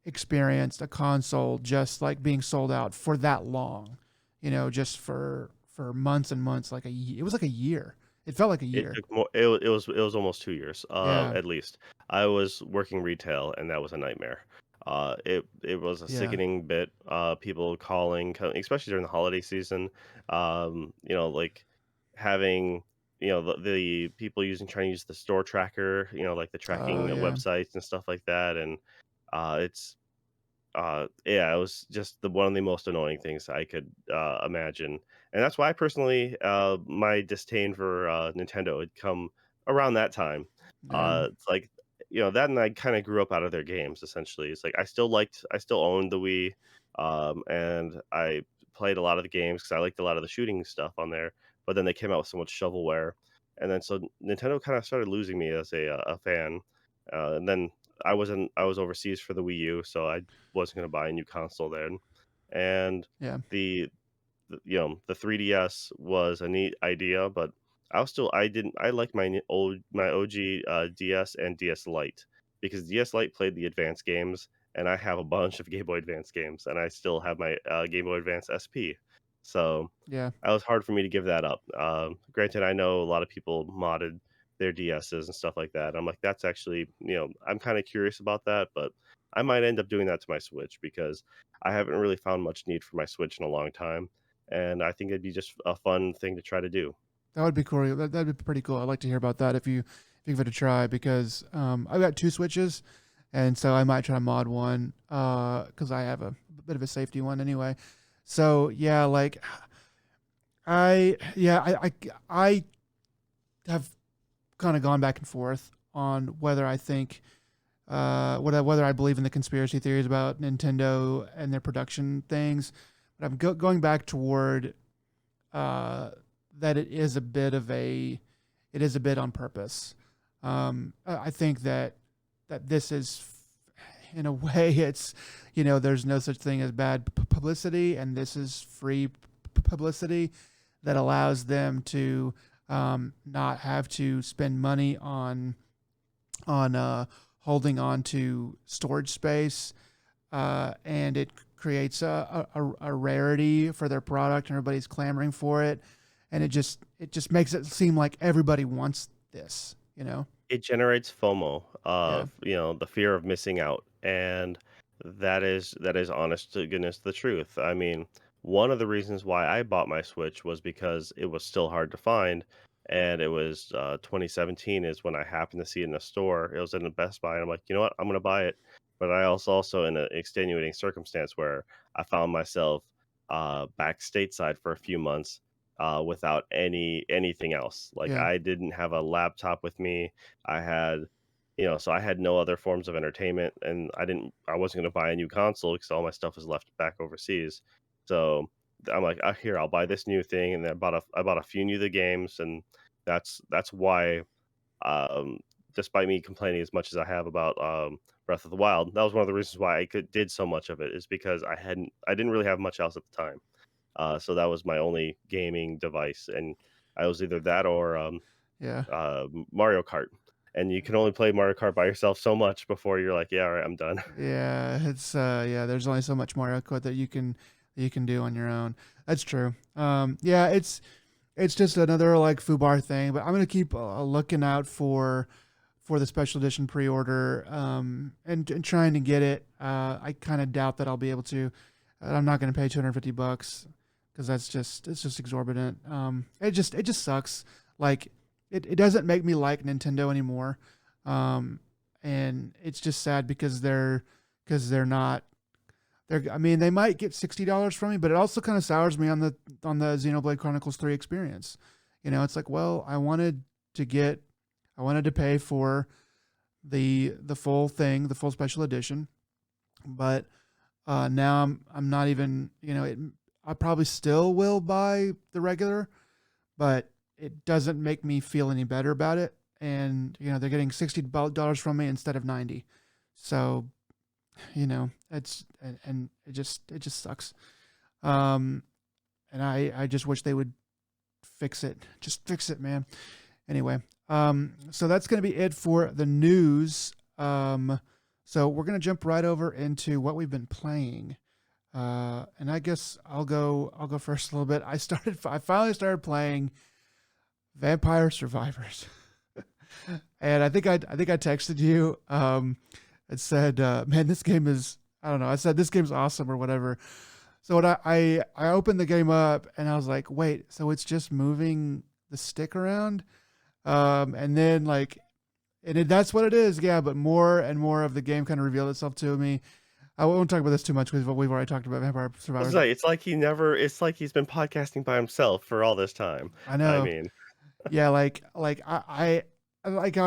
experienced a console just like being sold out for that long. Just for months and months, it was like a year. It felt like a it year. took more it was almost 2 years, Yeah, at least. I was working retail, and that was a nightmare. It was a yeah. sickening bit, people calling, especially during the holiday season, like, having, the people trying to use the store tracker, like the Oh tracking yeah, websites and stuff like that, and, it's yeah, it was just the one of the most annoying things I could, imagine, and that's why personally, my disdain for, Nintendo had come around that time. yeah, It's like, that and I kinda grew up out of their games, essentially. It's like I still owned the Wii, and I played a lot of the games because I liked a lot of the shooting stuff on there, but then they came out with so much shovelware, and then so Nintendo kinda started losing me as a fan, and then I was overseas for the Wii U, so I wasn't gonna buy a new console then, and yeah. the 3DS was a neat idea, but I didn't I like my OG, DS and DS Lite, because DS Lite played the advanced games, and I have a bunch of Game Boy Advance games, and I still have my, Game Boy Advance SP. So, Yeah, it was hard for me to give that up. Granted, I know a lot of people modded their DSs and stuff like that. I'm like, that's actually, I'm kinda curious about that, but I might end up doing that to my Switch because I haven't really found much need for my Switch in a long time, and I think it'd be just a fun thing to try to do. that would be cool. That'd be pretty cool. I'd like to hear about that if you give it a try because I've got two switches, and so I might try to mod one because I have a bit of a safety one anyway. So yeah, like I have kind of gone back and forth on whether I think whether I believe in the conspiracy theories about Nintendo and their production things. But I'm going back toward uh, that it is a bit on purpose. I think that this is, in a way, it's there's no such thing as bad publicity, and this is free publicity that allows them to not have to spend money on holding on to storage space, and it creates a rarity for their product, and everybody's clamoring for it, and it just makes it seem like everybody wants this. It generates FOMO Yeah, of, the fear of missing out, and that is honest to goodness the truth. I mean, one of the reasons why I bought my Switch was because it was still hard to find, and it was, 2017 is when I happened to see it in a store. It was in a Best Buy, and I'm like, "You know what? I'm gonna buy it." but I also in an extenuating circumstance where I found myself back stateside for a few months without anything else. Like Yeah. I didn't have a laptop with me. I had, so I had no other forms of entertainment, and I wasn't going to buy a new console because all my stuff was left back overseas. So I'm like, here, I'll buy this new thing, and then I bought a few new the games, and that's why um, despite me complaining as much as I have about Breath of the Wild, that was one of the reasons why did so much of it is because I didn't really have much else at the time. So that was my only gaming device, and I was either that or Yeah. Mario Kart. And you can only play Mario Kart by yourself so much before you're like, yeah, all right, I'm done. Yeah, it's yeah, there's only so much Mario Kart that you can do on your own. That's true. Yeah, it's just another like FUBAR thing, but I'm gonna keep looking out for the special edition pre-order and trying to get it. I kind of doubt that I'll be able to. I'm not gonna pay $250 because it's just exorbitant. It just sucks. Like it doesn't make me like Nintendo anymore. Um, and it's just sad because they're not they're I mean they might get $60 from me, but it also kind of sours me on the Xenoblade Chronicles 3 experience. It's like, well, I wanted to pay for the full thing, the full special edition, but now I'm not even, I probably still will buy the regular, but it doesn't make me feel any better about it. And they're getting $60 from me instead of 90. So and it just sucks. Um, and I just wish they would fix it. Just fix it, man. Anyway, so that's going to be it for the news. So we're going to jump right over into what we've been playing. And I guess I'll go first a little bit. I finally started playing Vampire Survivors. And I think I texted you. It said, "Man, this game is." I don't know. I said this game's awesome or whatever. So when I opened the game up and I was like, "Wait, so it's just moving the stick around?" And then that's what it is. Yeah, but more and more of the game kind of revealed itself to me. I won't talk about this too much because we've already talked about Vampire Survivors. It's like he's been podcasting by himself for all this time. I I know. mean, Yeah, I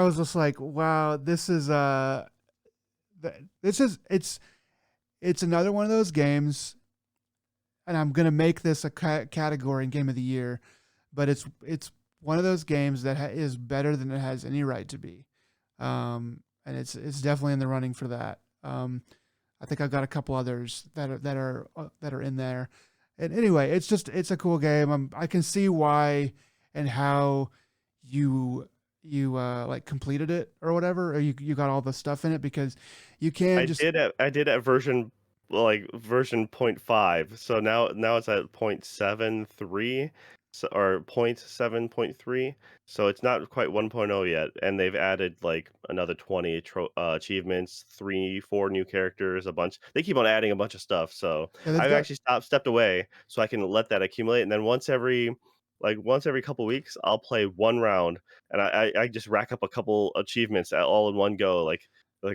was just like, wow, this is it's another one of those games, and I'm gonna make this a category in Game of the Year, but it's one of those games that is better than it has any right to be, and it's definitely in the running for that. I think I've got a couple others that are in there, and anyway, it's a cool game. I can see why and how you like completed it or whatever, or you got all the stuff in it because you can just I did at version point 0.5. So now it's at 0.73, or 0.7.3. So it's not quite 1.0 yet, and they've added like another 20 achievements, 4 new characters, a bunch. They keep on adding a bunch of stuff. So yeah, they've I've got actually stepped away so I can let that accumulate, and then once every couple weeks, I'll play one round, and I just rack up a couple achievements all in one go, like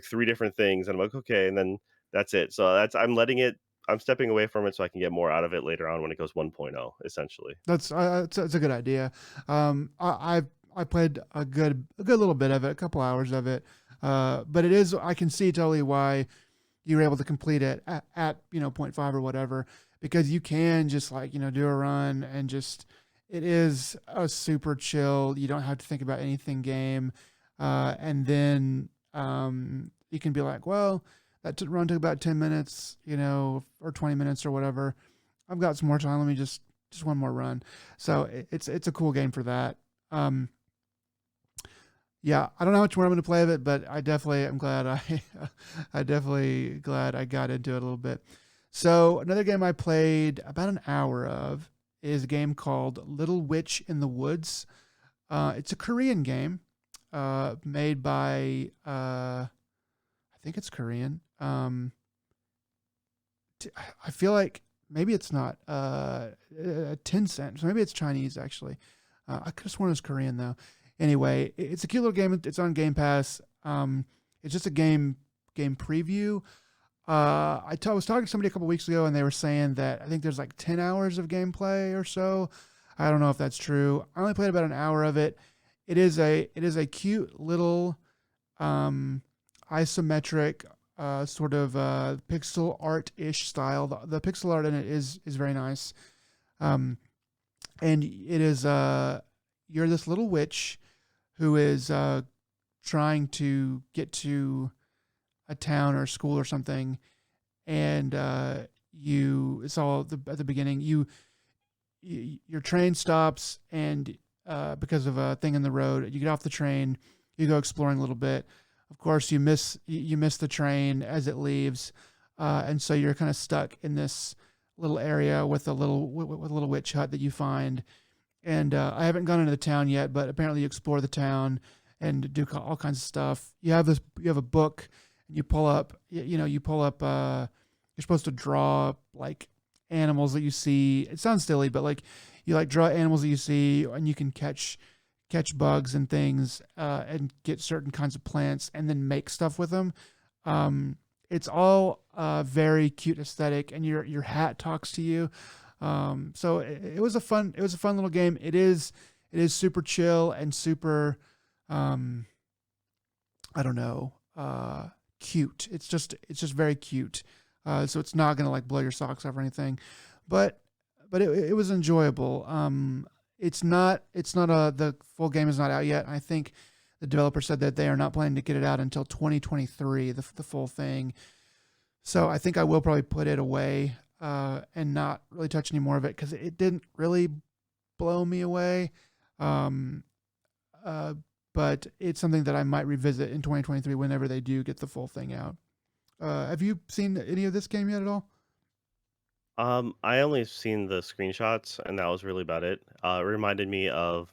3 different things, and I'm like, "Okay," and then that's it. So I'm stepping away from it so I can get more out of it later on when it goes 1.0, essentially. that's a good idea. I played a good little bit of it, a couple hours of it, but I can see totally why you were able to complete it at point 0.5 or whatever, because you can just do a run and just it is a super chill. You don't have to think about anything game, and then you can be like, well, that run took about 10 minutes, or 20 minutes or whatever. I've got some more time. Let me just one more run. So it's a cool game for that. Yeah, I don't know how much more I'm going to play of it, but I definitely am glad I definitely glad I got into it a little bit. So another game I played about an hour of is a game called Little Witch in the Woods. It's a Korean game, made by I think it's Korean. I feel like maybe it's not. Tencent. So maybe it's Chinese actually. I could have sworn it was Korean though. Anyway, it's a cute little game. It's on Game Pass. It's just a game game preview. Was talking to somebody a couple weeks ago, and they were saying that I think there's like 10 hours of gameplay or so. I don't know if that's true. I only played about an hour of it. It is a cute little isometric sort of pixel art ish style. The pixel art in it is very nice. Um, and it is you're this little witch who is trying to get to a town or school or something, and it's all at the beginning. Your train stops, and because of a thing in the road, you get off the train. You go exploring a little bit. Of course, you miss the train as it leaves, and so you're kind of stuck in this little area with a little witch hut that you find. And I haven't gone into the town yet, but apparently you explore the town and do all kinds of stuff. You have a book, and you pull up. You pull up. You're supposed to draw like animals that you see. It sounds silly, but like you like draw animals that you see, and you can catch bugs and things, and get certain kinds of plants, and then make stuff with them. It's all very cute aesthetic, and your hat talks to you. So it was a fun little game. It is super chill and super, I don't know, cute. It's just very cute. So it's not gonna like blow your socks off or anything, but it was enjoyable. It's not the full game is not out yet. I think the developer said that they are not planning to get it out until 2023, the full thing. So I think I will probably put it away and not really touch any more of it, because it didn't really blow me away. But it's something that I might revisit in 2023 whenever they do get the full thing out. Have you seen any of this game yet at all? I only seen the screenshots, and that was really about it. It reminded me of,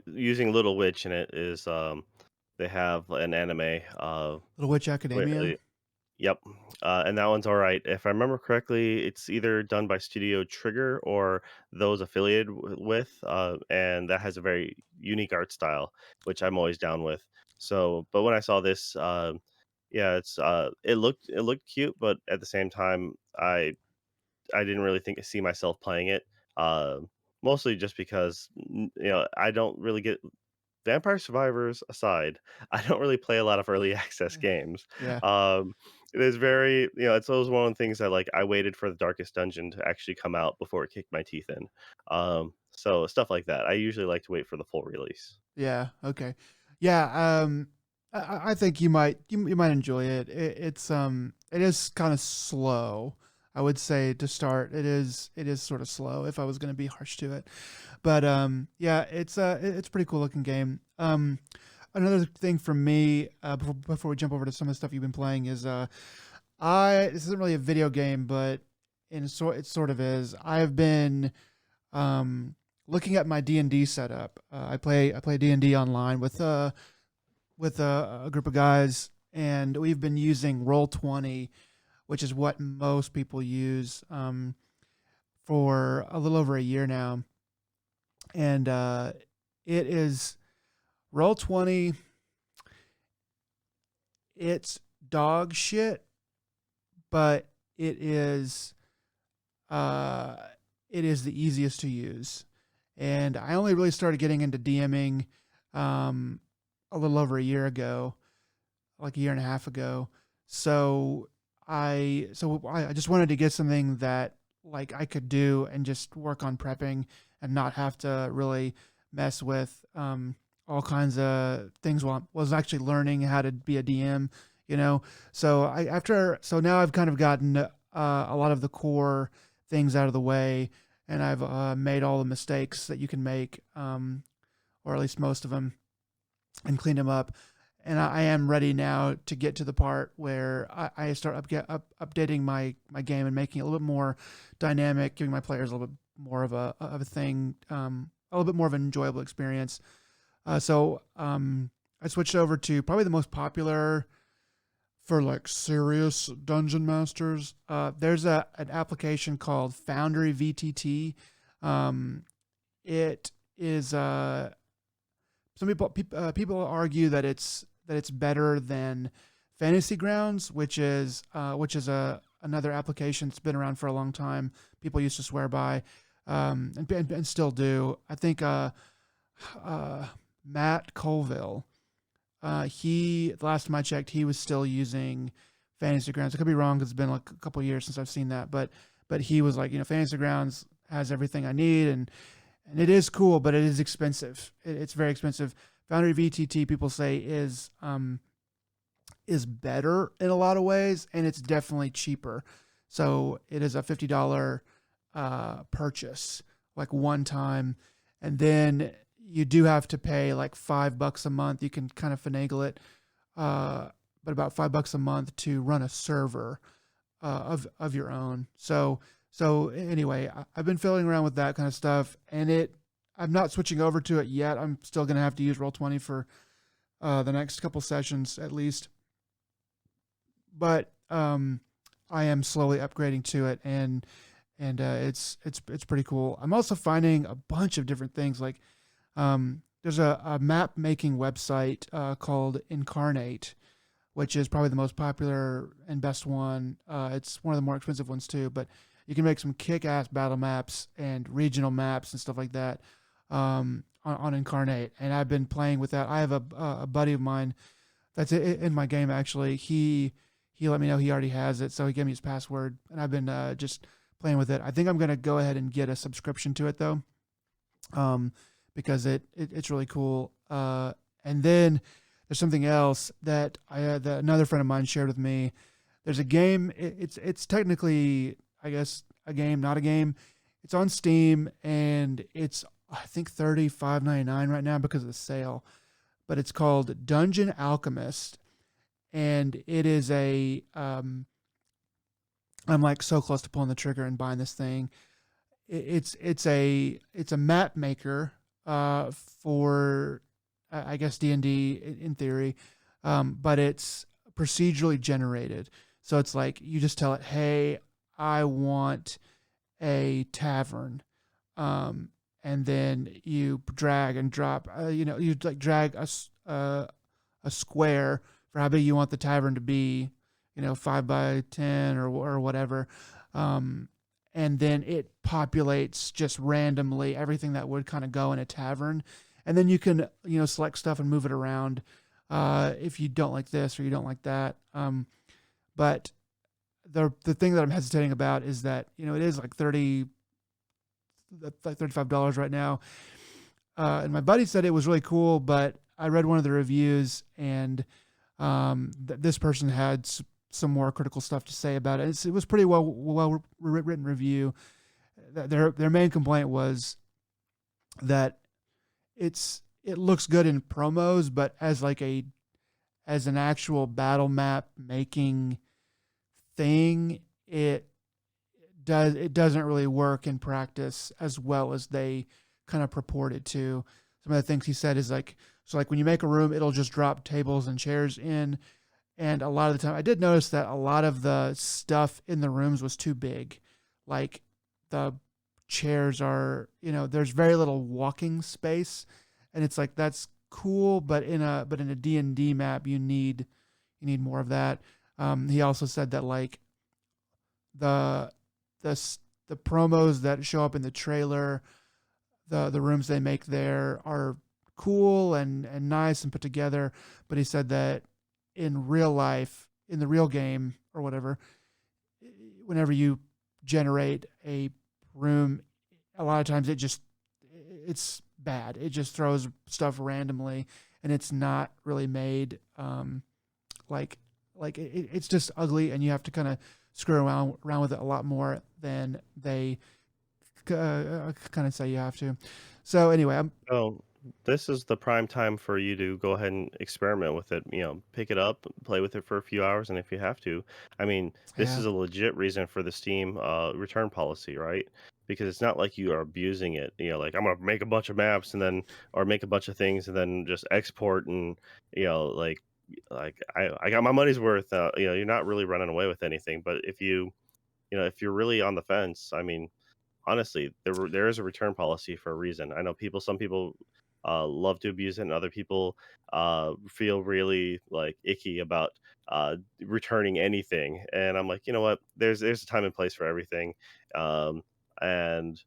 using Little Witch in it is, they have an anime. Little Witch Where, Academia? yep, and that one's all right. If I remember correctly, it's either done by Studio Trigger or those affiliated with, and that has a very unique art style, which I'm always down with. So, but when I saw this, yeah, it looked cute, but at the same time, I didn't really see myself playing it. Mostly just because I don't really get Vampire Survivors aside. I don't really play a lot of early access games. Yeah. Um, it is very it's always one of the things that like I waited for the Darkest Dungeon to actually come out before it kicked my teeth in. So stuff like that. I usually like to wait for the full release. Yeah. Okay. Yeah. I think you might enjoy it. It is kind of slow. I would say to start, it is sort of slow if I was going to be harsh to it. But yeah, it's a pretty cool looking game. Another thing for me, before we jump over to some of the stuff you've been playing, is I this isn't really a video game, but it sort of is. I've been looking at my D&D setup. I play D&D online with a group of guys, and we've been using Roll20, which is what most people use, for a little over a year now. And it is Roll20. It's dog shit, but uh, it is the easiest to use. And I only really started getting into DMing a little over a year ago, like a year and a half ago. So I just wanted to get something that like I could do and just work on prepping and not have to really mess with all kinds of things while I was actually learning how to be a DM, you know. So now I've kind of gotten a lot of the core things out of the way, and I've made all the mistakes that you can make, or at least most of them, and cleaned them up. And I am ready now to get to the part where I start updating my game and making it a little bit more dynamic, giving my players a little bit more of a thing, a little bit more of an enjoyable experience. I switched over to probably the most popular for like serious dungeon masters. There's an application called Foundry VTT. It is some people argue that it's better than Fantasy Grounds, which is a another application that's been around for a long time. People used to swear by, and still do. I think uh, Matt Colville. He the last time I checked, he was still using Fantasy Grounds. I could be wrong because it's been like a couple of years since I've seen that, but he was like, Fantasy Grounds has everything I need, and it is cool, but it is expensive. It's very expensive. Foundry VTT people say is better in a lot of ways, and it's definitely cheaper. So it is a $50 purchase, like one time, and then you do have to pay like $5 a month. You can kind of finagle it, but about $5 a month to run a server of your own. So anyway, I've been fiddling around with that kind of stuff, and I'm not switching over to it yet. I'm still gonna have to use Roll20 for the next couple sessions at least, but I am slowly upgrading to it, and it's pretty cool. I'm also finding a bunch of different things. Like there's a map making website called Incarnate, which is probably the most popular and best one. It's one of the more expensive ones too, but you can make some kick-ass battle maps and regional maps and stuff like that on Incarnate. And I've been playing with that. I have a buddy of mine that's in my game actually. He let me know he already has it, so he gave me his password, and I've been just playing with it. I think I'm gonna go ahead and get a subscription to it though, because it's really cool. And then there's something else that that another friend of mine shared with me. There's a game. It's technically, I guess, a game, not a game. It's on Steam, and it's, I think, $35.99 right now because of the sale. But it's called Dungeon Alchemist, and it is I'm like so close to pulling the trigger and buying this thing. It's a map maker for I guess D&D in theory, but it's procedurally generated. So it's like you just tell it, hey, I want a tavern, and then you drag and drop. You like drag a square for how big you want the tavern to be. 5 by 10 or whatever. And then it populates just randomly everything that would kind of go in a tavern, and then you can select stuff and move it around if you don't like this or you don't like that. But the thing that I'm hesitating about is that it is like $35 right now, and my buddy said it was really cool, but I read one of the reviews, and this person had some more critical stuff to say about it. It was pretty well written review. Their main complaint was that it looks good in promos, but as an actual battle map making thing, it doesn't really work in practice as well as they kind of purported to. Some of the things he said is like, so like when you make a room, it'll just drop tables and chairs in. And a lot of the time, I did notice that a lot of the stuff in the rooms was too big. Like the chairs are, there's very little walking space, and it's like that's cool, but in a D&D map, you need more of that. He also said that like the the promos that show up in the trailer, the rooms they make there are cool and nice and put together, but he said that in real life, in the real game or whatever, whenever you generate a room, a lot of times it's bad. It just throws stuff randomly, and it's not really made it's just ugly, and you have to kind of screw around with it a lot more than they kind of say you have to. So anyway, Oh, this is the prime time for you to go ahead and experiment with it. Pick it up, play with it for a few hours, and if you have to, I mean, this yeah, is a legit reason for the Steam return policy, right? Because it's not like you are abusing it. Like I'm gonna make a bunch of maps and then, or make a bunch of things and then just export and like I got my money's worth. You're not really running away with anything. But if you're really on the fence, I mean, honestly, there is a return policy for a reason. I know some people love to abuse it, and other people feel really like icky about returning anything. And I'm like, you know what? There's a time and place for everything, um, and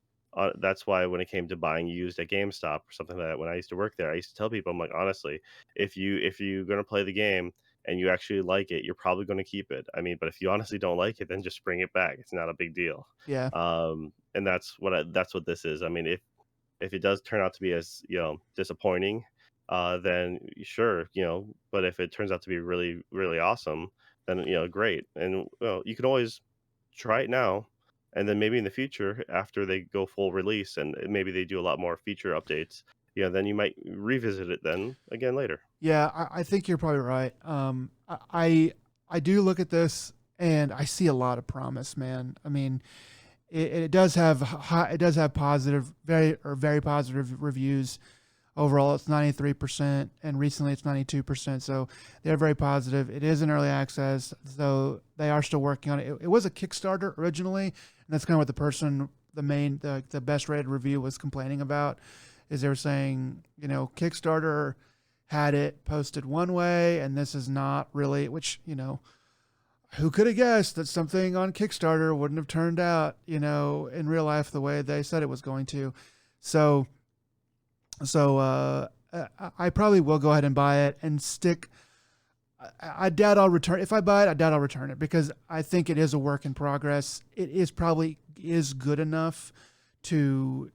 that's why when it came to buying used at GameStop or something like that, when I used to work there, I used to tell people, I'm like, honestly, if you're gonna play the game and you actually like it, you're probably going to keep it. I mean, but if you honestly don't like it, then just bring it back. It's not a big deal. Yeah. And that's what this is. I mean, if it does turn out to be as disappointing, then sure, But if it turns out to be really really awesome, then great. And well, you can always try it now, and then maybe in the future, after they go full release and maybe they do a lot more feature updates, then you might revisit it then again later. Yeah, I think you're probably right. I do look at this and I see a lot of promise, man. I mean, it does have it does have positive, very positive reviews. Overall, it's 93%, and recently it's 92%. So they're very positive. It is in early access, so they are still working on it. It was a Kickstarter originally, and that's kind of what the best rated review was complaining about. Is they were saying, Kickstarter had it posted one way, and this is not really, which, who could have guessed that something on Kickstarter wouldn't have turned out, in real life the way they said it was going to. So, I probably will go ahead and buy it and stick. I doubt I'll return. If I buy it, I doubt I'll return it because I think it is a work in progress. It is probably is good enough to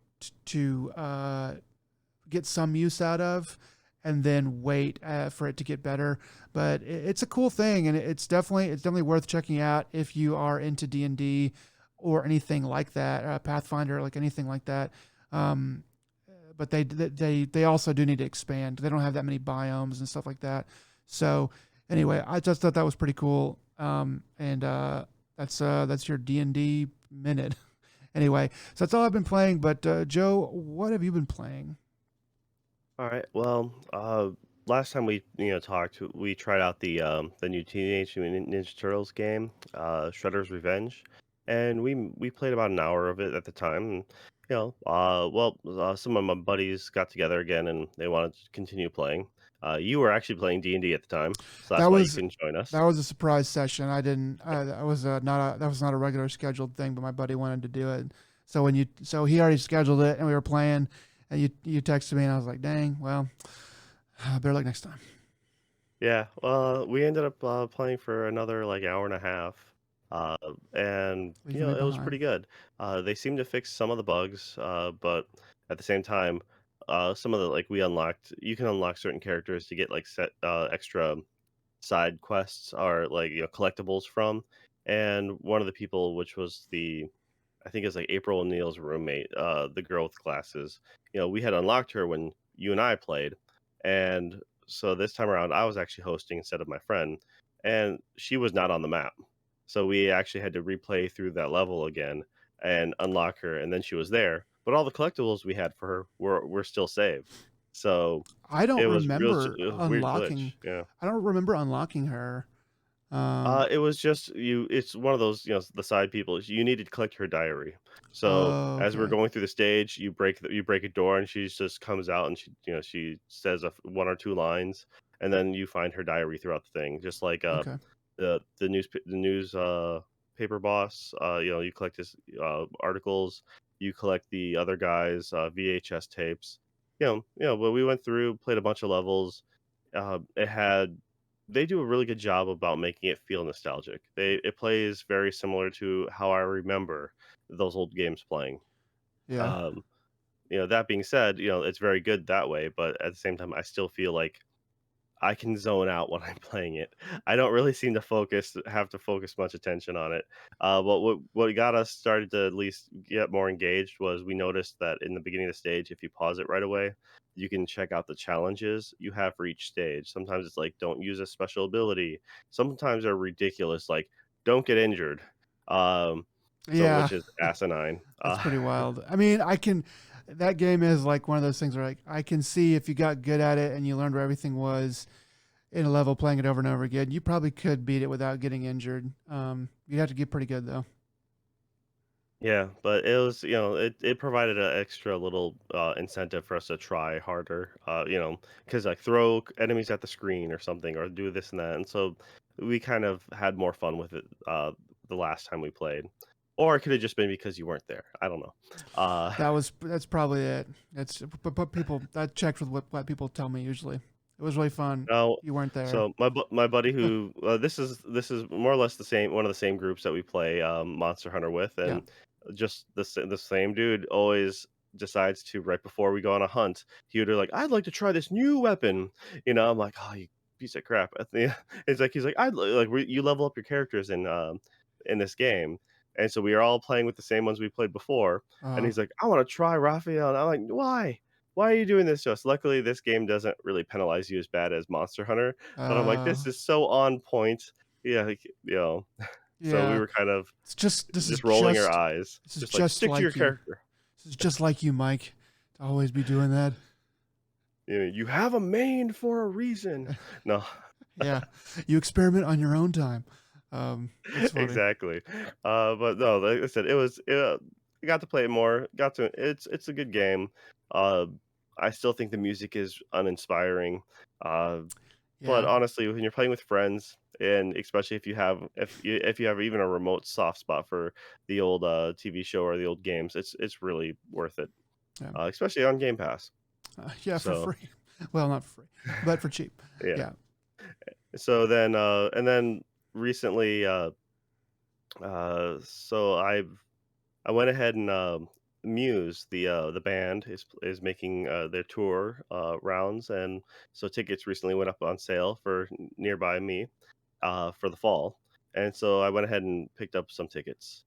get some use out of, and then wait for it to get better. But it's a cool thing, and it's definitely worth checking out if you are into D&D or anything like that, Pathfinder, like anything like that. But they also do need to expand. They don't have that many biomes and stuff like that. So anyway, I just thought that was pretty cool. And that's your D&D minute. Anyway, so that's all I've been playing. But Joe, what have you been playing? All right. Well, last time we talked, we tried out the new Teenage Mutant Ninja Turtles game, Shredder's Revenge, and we played about an hour of it at the time. And, some of my buddies got together again, and they wanted to continue playing. You were actually playing D&D at the time, so That that's why you was couldn't join that us. was a surprise session. I didn't. That was not a regular scheduled thing, but my buddy wanted to do it. So he already scheduled it, and we were playing. And you texted me, and I was like, dang, well, better luck next time. Yeah, we ended up playing for another like hour and a half, uh, and Leaving me it was behind. pretty good. They seemed to fix some of the bugs, but at the same time, some of the like we unlocked, you can unlock certain characters to get like set extra side quests or like collectibles from, and one of the people, which was I think it's like April O'Neil's roommate, the girl with glasses. We had unlocked her when you and I played, and so this time around, I was actually hosting instead of my friend, and she was not on the map. So we actually had to replay through that level again and unlock her, and then she was there. But all the collectibles we had for her were still saved. So I don't remember it was a weird glitch. unlocking. Yeah. I don't remember unlocking her. It was just you. It's one of those, the side people. You needed to collect her diary. So Oh, as we're okay, going through the stage, you break a door, and she just comes out, and she says one or two lines, and then you find her diary throughout the thing, just like okay. the news paper boss. You collect his articles, you collect the other guys' VHS tapes. But we went through, played a bunch of levels. It had They do a really good job about making it feel nostalgic. It plays very similar to how I remember those old games playing. Yeah, Um, that being said, it's very good that way, but at the same time, I still feel like I can zone out when I'm playing it. I don't really seem to have to focus much attention on it. But what got us started to at least get more engaged was we noticed that in the beginning of the stage, if you pause it right away, you can check out the challenges you have for each stage. Sometimes it's like don't use a special ability. Sometimes they're ridiculous, like don't get injured. Um, so yeah. which is asinine. That's pretty wild. I mean, I can. That game is like one of those things where like I can see if you got good at it and you learned where everything was in a level, playing it over and over again, you probably could beat it without getting injured. You'd have to get pretty good though. Yeah, but it was, it provided an extra little incentive for us to try harder, because like throw enemies at the screen or something, or do this and that, and so we kind of had more fun with it the last time we played, or it could have just been because you weren't there. I don't know. Uh, That's probably it. That's but people that checked with what people tell me usually. It was really fun. No, You weren't there. so my buddy who this is more or less the same one of the same groups that we play Monster Hunter with, Yeah. and just the same dude always decides to right before we go on a hunt, he would be like, "I'd like to try this new weapon," I'm like, "Oh, you piece of crap!" At the he's like, you level up your characters in this game, and so we are all playing with the same ones we played before, and Uh, he's like, "I want to try Raphael," and I'm like, "Why?" Why are you doing this to us? Luckily, this game doesn't really penalize you as bad as Monster Hunter, but I'm like, uh, this is so on point. Yeah, so we yeah. were kind of It's just just rolling our eyes, this is just like just stick to your like you. character. This is just like you, Mike. To always be doing that. You have a main for a reason. No, Yeah. You experiment on your own time. That's funny. exactly. But no, like I said, I got to play it more. Got to it's a good game. Uh, I still think the music is uninspiring. Uh, But Yeah. honestly, when you're playing with friends, and especially if you have even a remote soft spot for the old, TV show or the old games, it's really worth it, Yeah. especially on Game Pass. Yeah, for So, free. Well, not for free, but for cheap. yeah. Yeah. So then, and then recently, so I went ahead and, Muse, the band is making, their tour, rounds, and so tickets recently went up on sale for nearby me. For the fall, and so I went ahead and picked up some tickets.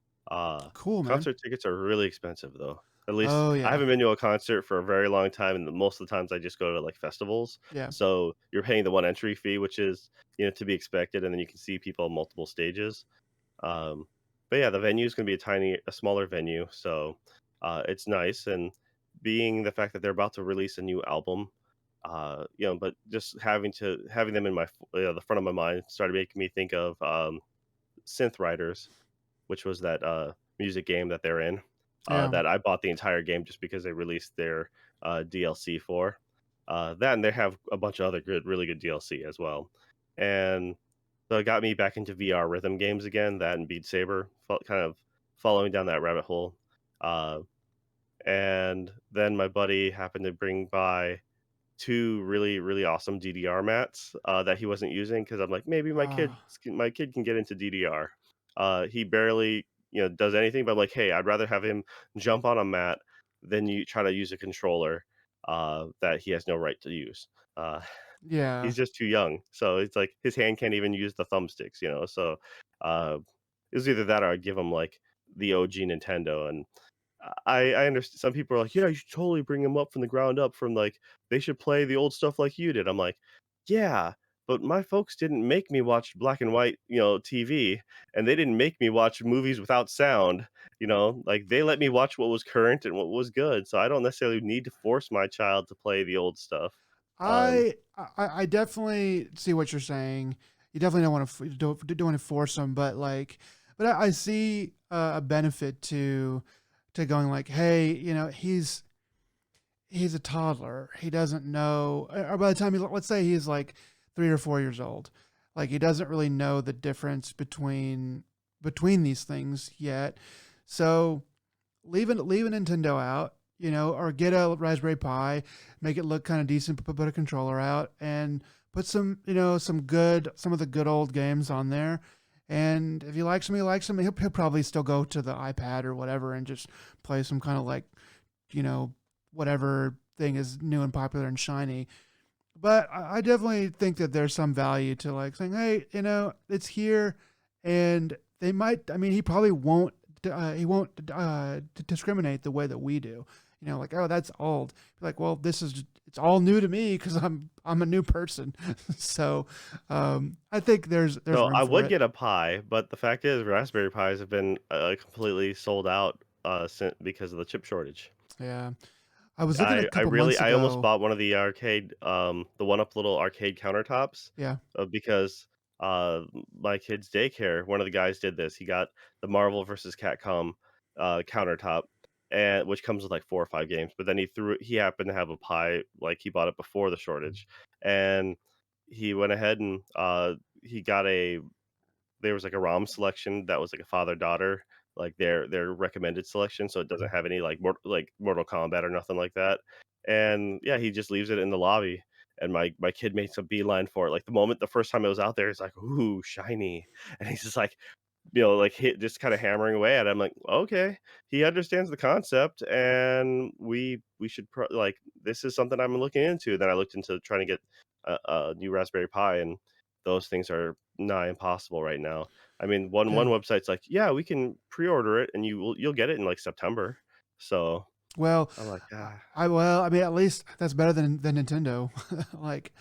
Cool, man. Concert tickets are really expensive, though. At least Oh I yeah. haven't been to a concert for a very long time, and most of the times I just go to, like, festivals. Yeah. So you're paying the one entry fee, which is, to be expected, and then you can see people on multiple stages. Um, but yeah, the venue is gonna be a smaller venue, so, it's nice, and being the fact that they're about to release a new album, but just having them in the front of my mind started making me think of, Synth Riders, which was that, music game that they're in, Yeah. that I bought the entire game just because they released their, DLC for. That and they have a bunch of other really good DLC as well, and so it got me back into VR rhythm games again, that and Beat Saber, kind of following down that rabbit hole, uh, and then my buddy happened to bring by 2 really, really awesome DDR mats, that he wasn't using because 'cause I'm like, "Maybe Ah. my kid can get into DDR." He barely, does anything, but I'm like, "Hey, I'd rather have him jump on a mat than you try to use a controller, that he has no right to use." Uh, Yeah. he's just too young, so it's like his hand can't even use the thumbsticks, so, uh, it was either that or I'd give him, like, the OG Nintendo, and I understand some people are like, "Yeah, you should totally bring them up from the ground up from, like, they should play the old stuff like you did." I'm like, "Yeah, but my folks didn't make me watch black and white, TV, and they didn't make me watch movies without sound, like, they let me watch what was current and what was good, so I don't necessarily need to force my child to play the old stuff." Um, I definitely see what you're saying. You definitely don't want to don't want to force them, but but I see a benefit to going like, hey, he's a toddler. He doesn't know, or by the time let's say he's like 3 or 4 years old, like he doesn't really know the difference between these things yet. So leave a Nintendo out, or get a Raspberry Pi, make it look kind of decent, put a controller out, and put some of the good old games on there. And if he likes them, he likes them. He'll probably still go to the iPad or whatever and just play some kind of you know, whatever thing is new and popular and shiny. But I definitely think that there's some value to like saying, hey, it's here, and they might. I mean, he probably won't. He won't discriminate the way that we do. Like, oh, that's old. Be like, well, it's all new to me because I'm a new person. So I think there's so room I for would it. get a Pi, but the fact is Raspberry Pis have been, completely sold out, because of the chip shortage. Yeah, I was looking a I couple really months I almost ago. bought one of the one-up little arcade countertops, Yeah, because, my kid's daycare, one of the guys did this. He got the Marvel versus Capcom, countertop, and which comes with like 4 or 5 games. But then he happened to have a Pi, like he bought it before the shortage, and he went ahead and he got a there was like a ROM selection that was like a father-daughter, like their recommended selection, so it doesn't have any like Mortal Kombat or nothing like that. And yeah, he just leaves it in the lobby, and my kid makes a beeline for it. Like the first time it was out there, he's like, "Ooh, shiny," and he's just like, like hit just kind of hammering away at it. I'm like, okay, he understands the concept, and we should like this is something I'm looking into. Then I looked into trying to get a new Raspberry Pi, and those things are nigh impossible right now. I mean, one Yeah. website's like, yeah, we can pre-order it, and you'll get it in like September. So Well, I'm like, ah, well, I mean, at least that's better than Nintendo. Like,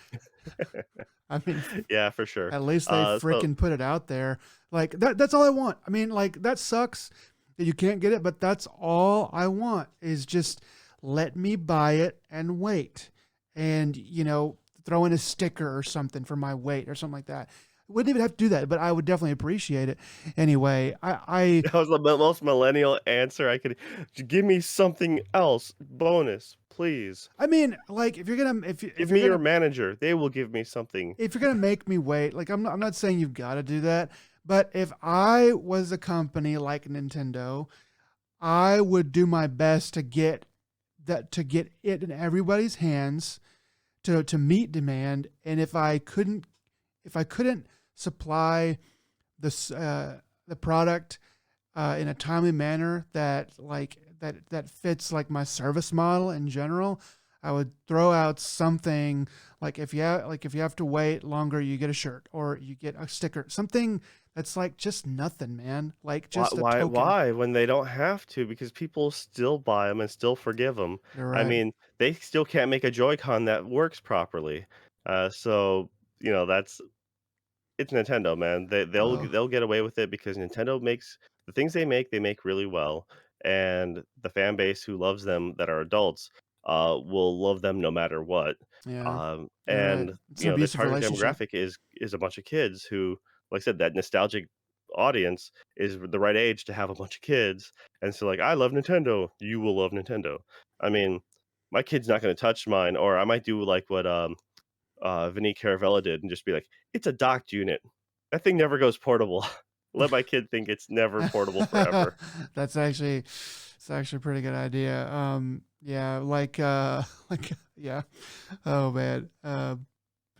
I mean, yeah, for sure. at least they So freaking put it out there. Like that's all I want. I mean, like that sucks that you can't get it, but that's all I want is just let me buy it and wait. And, throw in a sticker or something for my wait or something like that. Wouldn't even have to do that, but I would definitely appreciate it. Anyway, that was the most millennial answer I could. Give me something else, bonus, please. I mean, like if you're gonna if Give you're me your gonna manager. They will give me something. if you're gonna make me wait, like I'm not saying you've got to do that, but if I was a company like Nintendo, I would do my best to get it in everybody's hands to meet demand. And if I couldn't supply the product in a timely manner that fits like my service model in general, I would throw out something like if you have to wait longer, you get a shirt or you get a sticker, something that's like just nothing, man, like Why just a why token. why when they don't have to? Because people still buy them and still forgive them. You're I right. mean, they still can't make a Joy-Con that works properly. So, that's it's Nintendo, man. Oh They'll get away with it because Nintendo makes the things they make really well, and the fan base who loves them that are adults, will love them no matter what. yeah, you're right. And, It's an their abusive target relationship. demographic is a bunch of kids who, like I said, that nostalgic audience is the right age to have a bunch of kids, and so, like, "I love Nintendo, you will love Nintendo." I mean, my kid's not gonna touch mine, or I might do like what, Vinny Caravella did and just be like, "It's a docked unit. That thing never goes portable." Let my kid think it's never portable forever. That's actually a pretty good idea. Yeah, like like yeah. Oh man.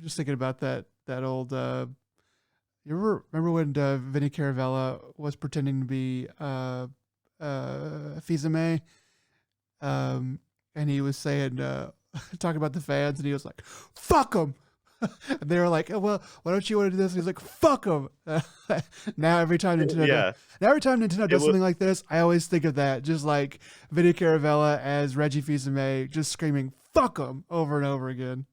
Just thinking about that old you remember when Vinny Caravella was pretending to be Fizame, and he was saying talking about the fans, and he was like, "Fuck them." And they were like, oh, "Well, why don't you want to do this?" And he's like, "Fuck them." now every time Nintendo, does, Yeah, now every time Nintendo it does was. something like this, I always think of that, just like Vinny Caravella as Reggie Fils-Aimé, just screaming "fuck them" over and over again.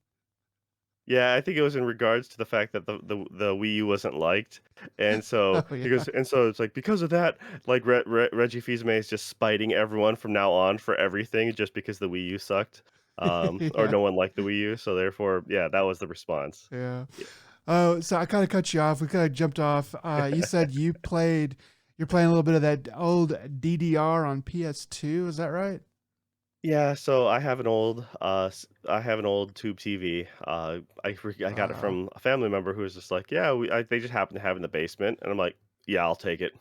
Yeah, I think it was in regards to the fact that the Wii U wasn't liked, and so Oh yeah, it's like, because of that, like, Reggie Fils-Aimé is just spiting everyone from now on for everything just because the Wii U sucked, or yeah, no one liked the Wii U, so therefore, yeah, that was the response. yeah. Oh, so I kind of cut you off. We kind of jumped off. You said you're playing a little bit of that old DDR on PS2. Is that right? Yeah, so I have an old tube TV. I got it Wow. from a family member who was just like, "Yeah, they just happen to have it in the basement," and I'm like, "Yeah, I'll take it."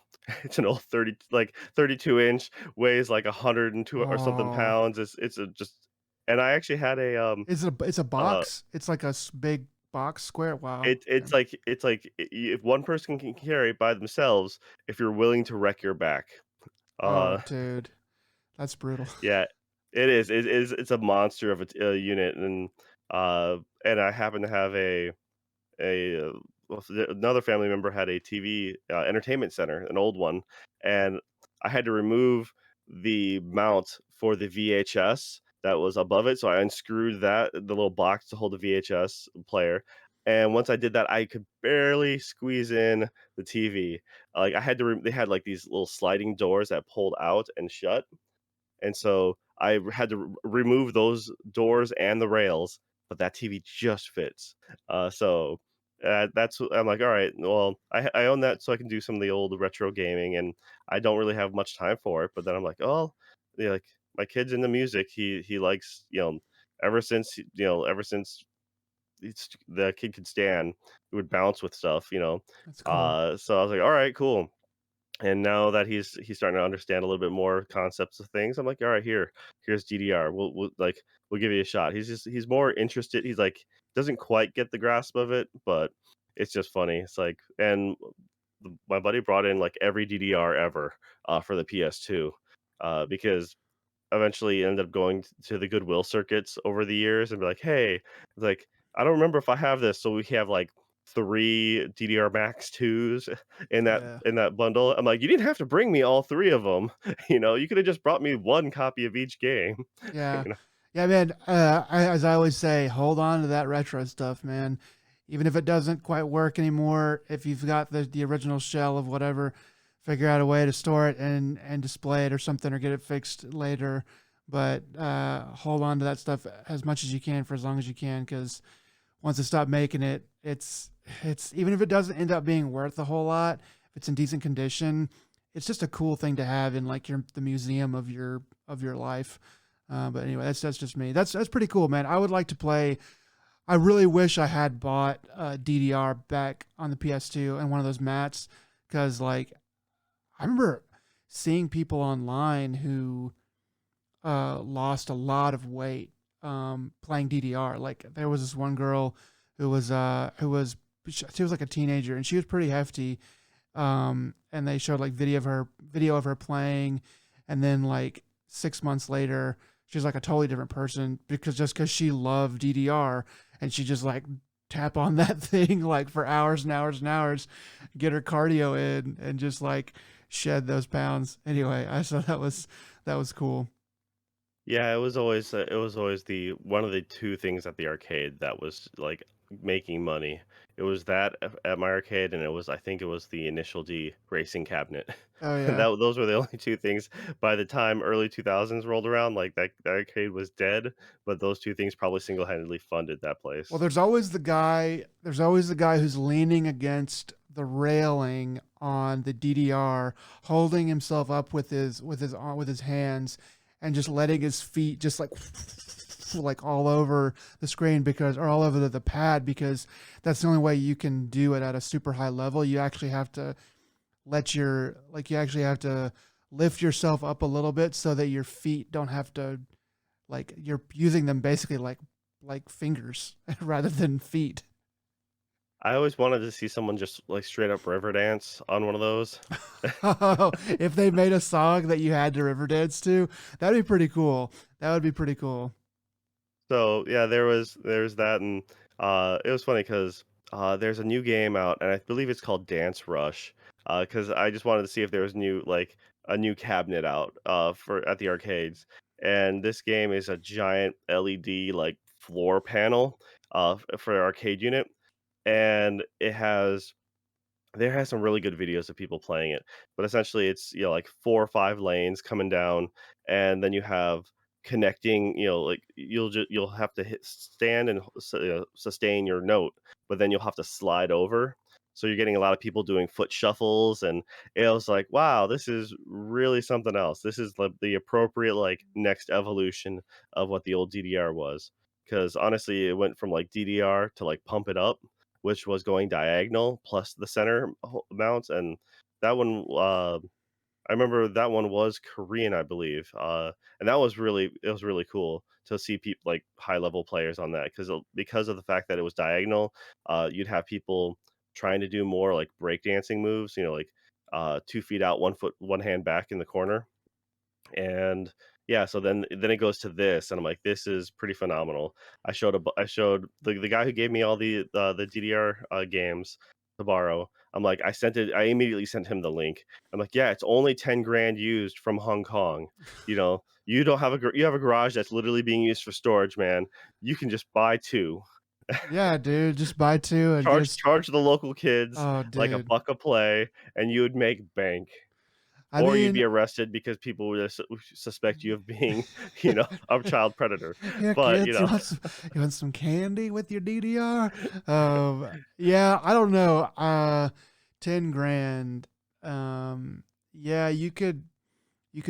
It's an old 32-inch, weighs like 102 or something Oh, pounds. It's a just, and I actually had a it's a uh, box. It's like a big box square. Wow. it's like if one person can carry it by themselves, if you're willing to wreck your back. Oh, Uh, dude, that's brutal. Yeah, it is. It's a monster of a unit, and I happen to have another family member had a TV, entertainment center, an old one, and I had to remove the mount for the VHS that was above it, so I unscrewed the little box to hold the VHS player, and once I did that, I could barely squeeze in the TV. Like, I had to re they had, like, these little sliding doors that pulled out and shut, and so I had to remove those doors and the rails, but that TV just fits. So I'm like, all right, well, I own that so I can do some of the old retro gaming, and I don't really have much time for it. But then I'm like, oh, yeah, like my kid's into music. He likes, ever since the kid could stand, he would bounce with stuff, you know. That's cool. So I was like, all right, cool. And now that he's starting to understand a little bit more concepts of things, I'm like, "All right, here's DDR. We'll give you a shot." He's more interested. He's like doesn't quite get the grasp of it, but it's just funny. It's like, and my buddy brought in like every DDR ever for the PS2 because eventually ended up going to the Goodwill circuits over the years and be like, "Hey," like, "I don't remember if I have this." So we have, like, 3 DDR Max 2s Yeah. in that bundle. I'm like, "You didn't have to bring me all 3 of them, you know, you coulda just brought me 1 copy of each game." Yeah. You know? Yeah, man. As I always say, hold on to that retro stuff, man. Even if it doesn't quite work anymore, if you've got the original shell of whatever, figure out a way to store it and display it or something or get it fixed later. But hold on to that stuff as much as you can for as long as you can, because once they stop making it, it's even if it doesn't end up being worth a whole lot, if it's in decent condition, it's just a cool thing to have in like the museum of your life. But anyway, that's just me. That's pretty cool, man. I would like to play. I really wish I had bought DDR back on the PS2 and one of those mats, because like I remember seeing people online who lost a lot of weight playing DDR. Like there was this one girl who was she was like a teenager and she was pretty hefty. And they showed like video of her playing, and then like 6 months later, she's like a totally different person because she loved DDR, and she just like tap on that thing like for hours and hours and hours, get her cardio in, and just like shed those pounds. Anyway, I thought that was cool. Yeah, it was always the one of the 2 things at the arcade that was, like, making money. It was that at my arcade, and I think it was the Initial D racing cabinet. Oh And yeah. that those were the only 2 things by the time early 2000s rolled around, like, that arcade was dead, but those 2 things probably single-handedly funded that Well, place. there's always the guy. There's always the guy who's leaning against the railing on the DDR, holding himself up with his hands, and just letting his feet just like like all over the screen because or all over the pad, because that's the only way you can do it at a super high level. You actually have to you actually have to lift yourself up a little bit so that your feet don't have to, like you're using them basically like fingers rather than feet. I always wanted to see someone just, like, straight up river dance on one of those. If they made a song that you had to river dance to, that'd be pretty cool. That would be pretty cool. So, yeah, there's that, and, it was funny 'cause, there's a new game out, and I believe it's called Dance Rush, because I just wanted to see if there was a new cabinet out, for at the arcades, and this game is a giant LED, like, floor panel, for an arcade unit, and there has some really good videos of people playing it, but essentially it's, like 4 or 5 lanes coming down, and then you have connecting, like, you'll have to stand and sustain your note, but then you'll have to slide over. So you're getting a lot of people doing foot shuffles, and it was like, "Wow, this is really something else." This is the appropriate, like, next evolution of what the old DDR was. Because honestly, it went from, like, DDR to, like, Pump It Up, which was going diagonal plus the center mounts, and that one, I remember that one was Korean, I believe, and that was it was really cool to see people like high level players on that because of the fact that it was diagonal, you'd have people trying to do more like breakdancing moves, like 2 feet out, 1 foot, one hand back in the corner, and yeah, so then it goes to this, and I'm like, "This is pretty phenomenal." I showed the guy who gave me all the DDR, games to borrow. I immediately sent him the link. I'm like, "Yeah, it's only 10 grand used from Hong Kong. You don't have you have a garage that's literally being used for storage, man. You can just buy 2. Yeah, dude, just buy two and just Charge the local kids oh, like a dude. buck a play, and you would make bank." I or you'd mean, be arrested because people would suspect you of being, a child predator. yeah, But kids, you want some candy with your DDR? Yeah, I don't know. 10 grand. Yeah, you could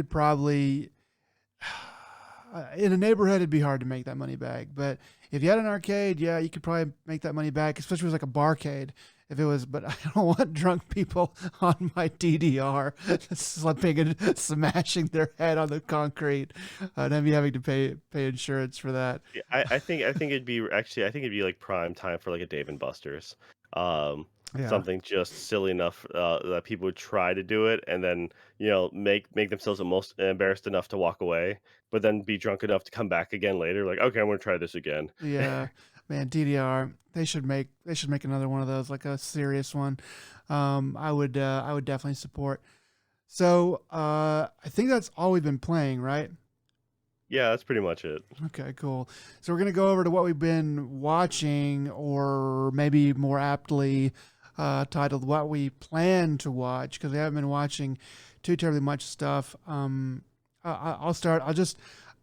probably in a neighborhood it'd be hard to make that money back. But if you had an arcade, yeah, you could probably make that money back, especially if it was like a barcade. If it was, but I don't want drunk people on my DDR slipping and smashing their head on the concrete, and then be having to pay insurance for that. yeah, I think it'd be actually I think it'd be like prime time for like a Dave and Buster's. Yeah, Something just silly enough that people would try to do it and then, make themselves almost embarrassed enough to walk away, but then be drunk enough to come back again later, like, okay, I'm gonna try this again. yeah, man, DDR. They should make another one of those, like a serious one. I would definitely support. So I think that's all we've been playing, right? Yeah, that's pretty much it. Okay, cool. So we're gonna go over to what we've been watching, or maybe more aptly titled "What We Plan to Watch," because we haven't been watching too terribly much stuff. I'll start.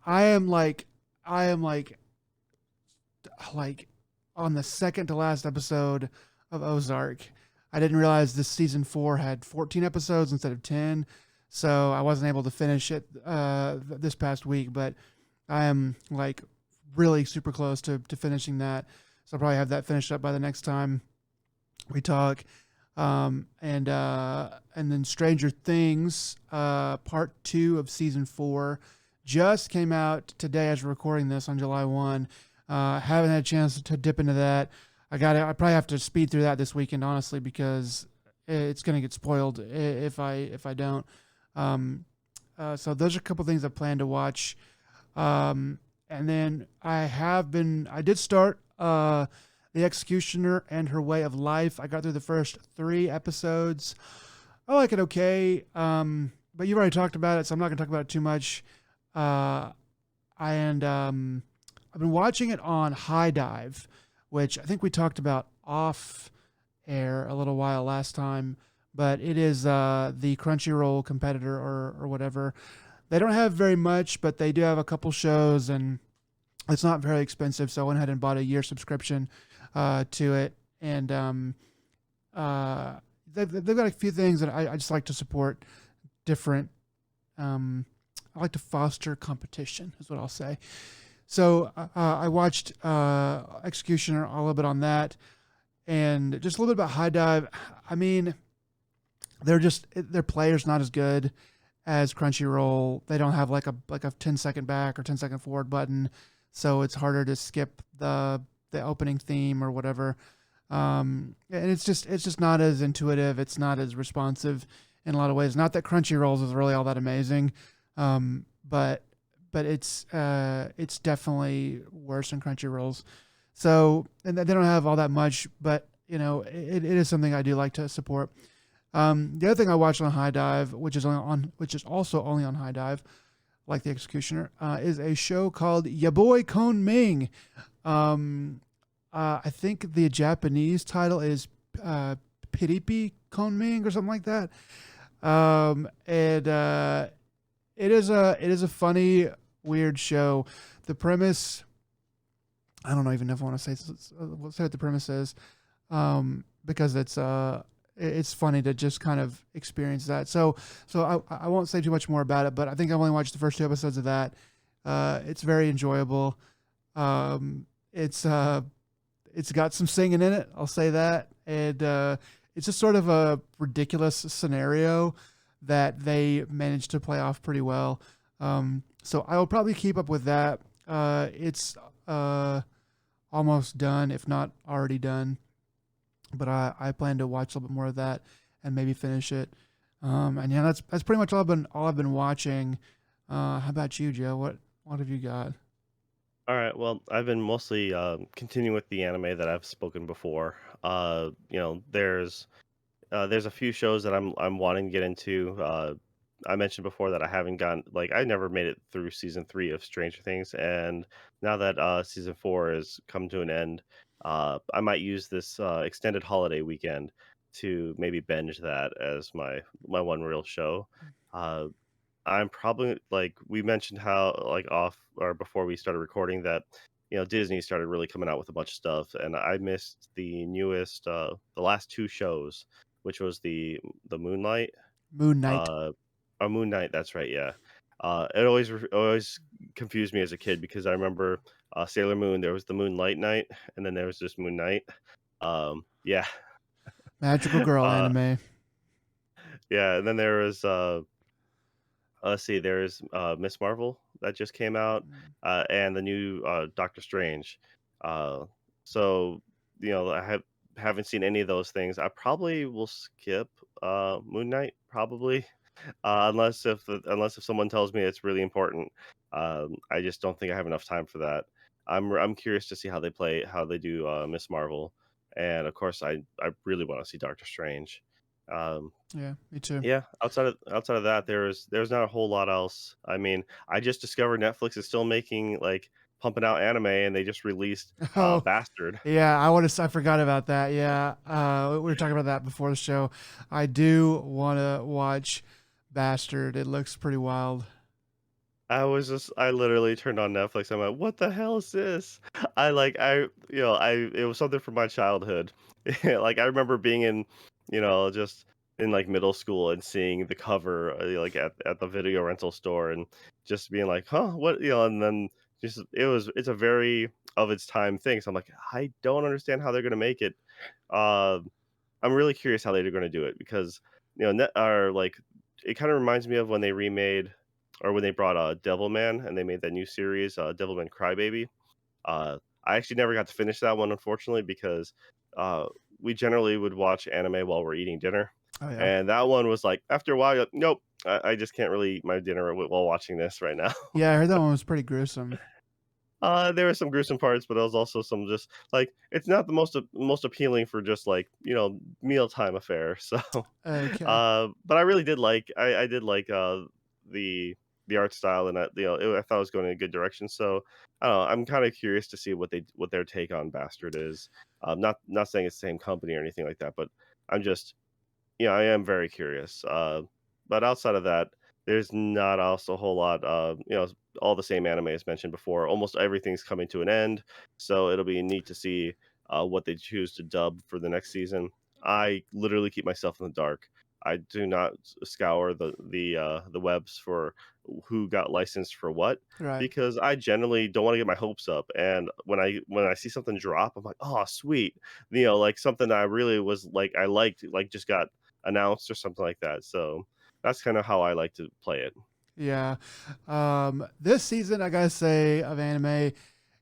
I am like, I am like on the second to last episode of Ozark. I didn't realize this season 4 had 14 episodes instead of 10, so I wasn't able to finish it this past week. But I am like really super close to finishing that, so I'll probably have that finished up by the next time we talk. And then Stranger Things, part 2 of season 4, just came out today as we're recording this on July 1. Haven't had a chance to dip into that. I probably have to speed through that this weekend, honestly, because it's gonna get spoiled if I don't. So those are a couple things I plan to watch. And then I did start The Executioner and Her Way of Life. I got through the first 3 episodes. I like it okay. But you've already talked about it, so I'm not gonna talk about it too much. And I've been watching it on High Dive, which I think we talked about off air a little while last time, but it is the Crunchyroll competitor or whatever. They don't have very much, but they do have a couple shows, and it's not very expensive. So I went ahead and bought a year subscription to it, and they've got a few things that I just like to support. Different. I like to foster competition, is what I'll say. So I watched Executioner a little bit on that, and just a little bit about High Dive. I mean, their player's not as good as Crunchyroll. They don't have like a 10-second back or 10-second forward button, so it's harder to skip the opening theme or whatever. And it's just not as intuitive. It's not as responsive in a lot of ways. Not that Crunchyroll's is really all that amazing, but it's definitely worse than Crunchyroll's. So, and they don't have all that much, but it is something I do like to support. The other thing I watched on High Dive, which is also only on High Dive, like The Executioner, is a show called Ya Boy Konming. I think the Japanese title is Piripi Konming or something like that. And it is a funny, weird show. The premise, I don't even know if I want to say what the premise is, because it's funny to just kind of experience that. So I won't say too much more about it, but I think I've only watched the first 2 episodes of that. It's very enjoyable. It's got some singing in it, I'll say that, and it's just sort of a ridiculous scenario that they managed to play off pretty well. So I will probably keep up with that. It's almost done, if not already done. But I plan to watch a little bit more of that and maybe finish it. And yeah, that's pretty much all I've been watching. How about you, Joe? What have you got? All right. Well, I've been mostly continuing with the anime that I've spoken before. There's a few shows that I'm wanting to get into. I mentioned before that I haven't gotten like I never made it through season 3 of Stranger Things, and now that season 4 has come to an end, I might use this extended holiday weekend to maybe binge that as my one real show. Uh, I'm probably like we mentioned how like off or before we started recording that Disney started really coming out with a bunch of stuff, and I missed the newest the last two shows, which was the Moonlight Moon Knight. uh Moon Knight, that's right, yeah. It always confused me as a kid because I remember Sailor Moon, there was the Moonlight Night, and then there was just Moon Knight. Yeah. Magical girl uh anime. yeah, and then there was let's see, there's, Miss Marvel that just came out, Mm. and the new, Doctor Strange. Uh, so, haven't seen any of those things. I probably will skip, Moon Knight, probably, unless if someone tells me it's really important. I just don't think I have enough time for that. I'm curious to see how they do, Miss Marvel, and, of course, I really wanna see Doctor Strange. Um Yeah, me too. yeah, outside of that, there's not a whole lot else. I mean, I just discovered Netflix is still making like pumping out anime, and they just released Oh, Bastard. yeah, I forgot about that. Yeah, we were talking about that before the show. I do want to watch Bastard. It looks pretty wild. I literally turned on Netflix. I'm like, what the hell is this? I it was something from my childhood. Like I remember being in, just in like middle school and seeing the cover like at the video rental store and just being like, huh, what, and then just it's a very of its time thing. So I'm like, I don't understand how they're gonna make it. Uh, I'm really curious how they're gonna do it because, net are like it kinda reminds me of when they remade or when they brought, Devilman and they made that new series, Devilman Crybaby. I actually never got to finish that one, unfortunately, because, uh, we generally would watch anime while we're eating dinner, Oh yeah, and that one was like, after a while, you're like, "Nope, I just can't really eat my dinner while watching this right now." yeah. I heard that one was pretty gruesome. There were some gruesome parts, but there was also some just like it's not the most appealing for just like mealtime affair. So, Okay, but I really did like I did like the the art style and I thought it was going in a good direction. So I don't know. I'm kind of curious to see what their take on Bastard is. Not saying it's the same company or anything like that, but I'm just yeah, I am very curious. But outside of that, there's not also a whole lot. All the same anime as mentioned before. Almost everything's coming to an end, so it'll be neat to see what they choose to dub for the next season. I literally keep myself in the dark. I do not scour the webs for who got licensed for what right. because I generally don't want to get my hopes up. And when I see something drop, I'm like, oh sweet, like something that I really was like I liked like just got announced or something like that. So that's kind of how I like to play it. Yeah. This season, I gotta say, of anime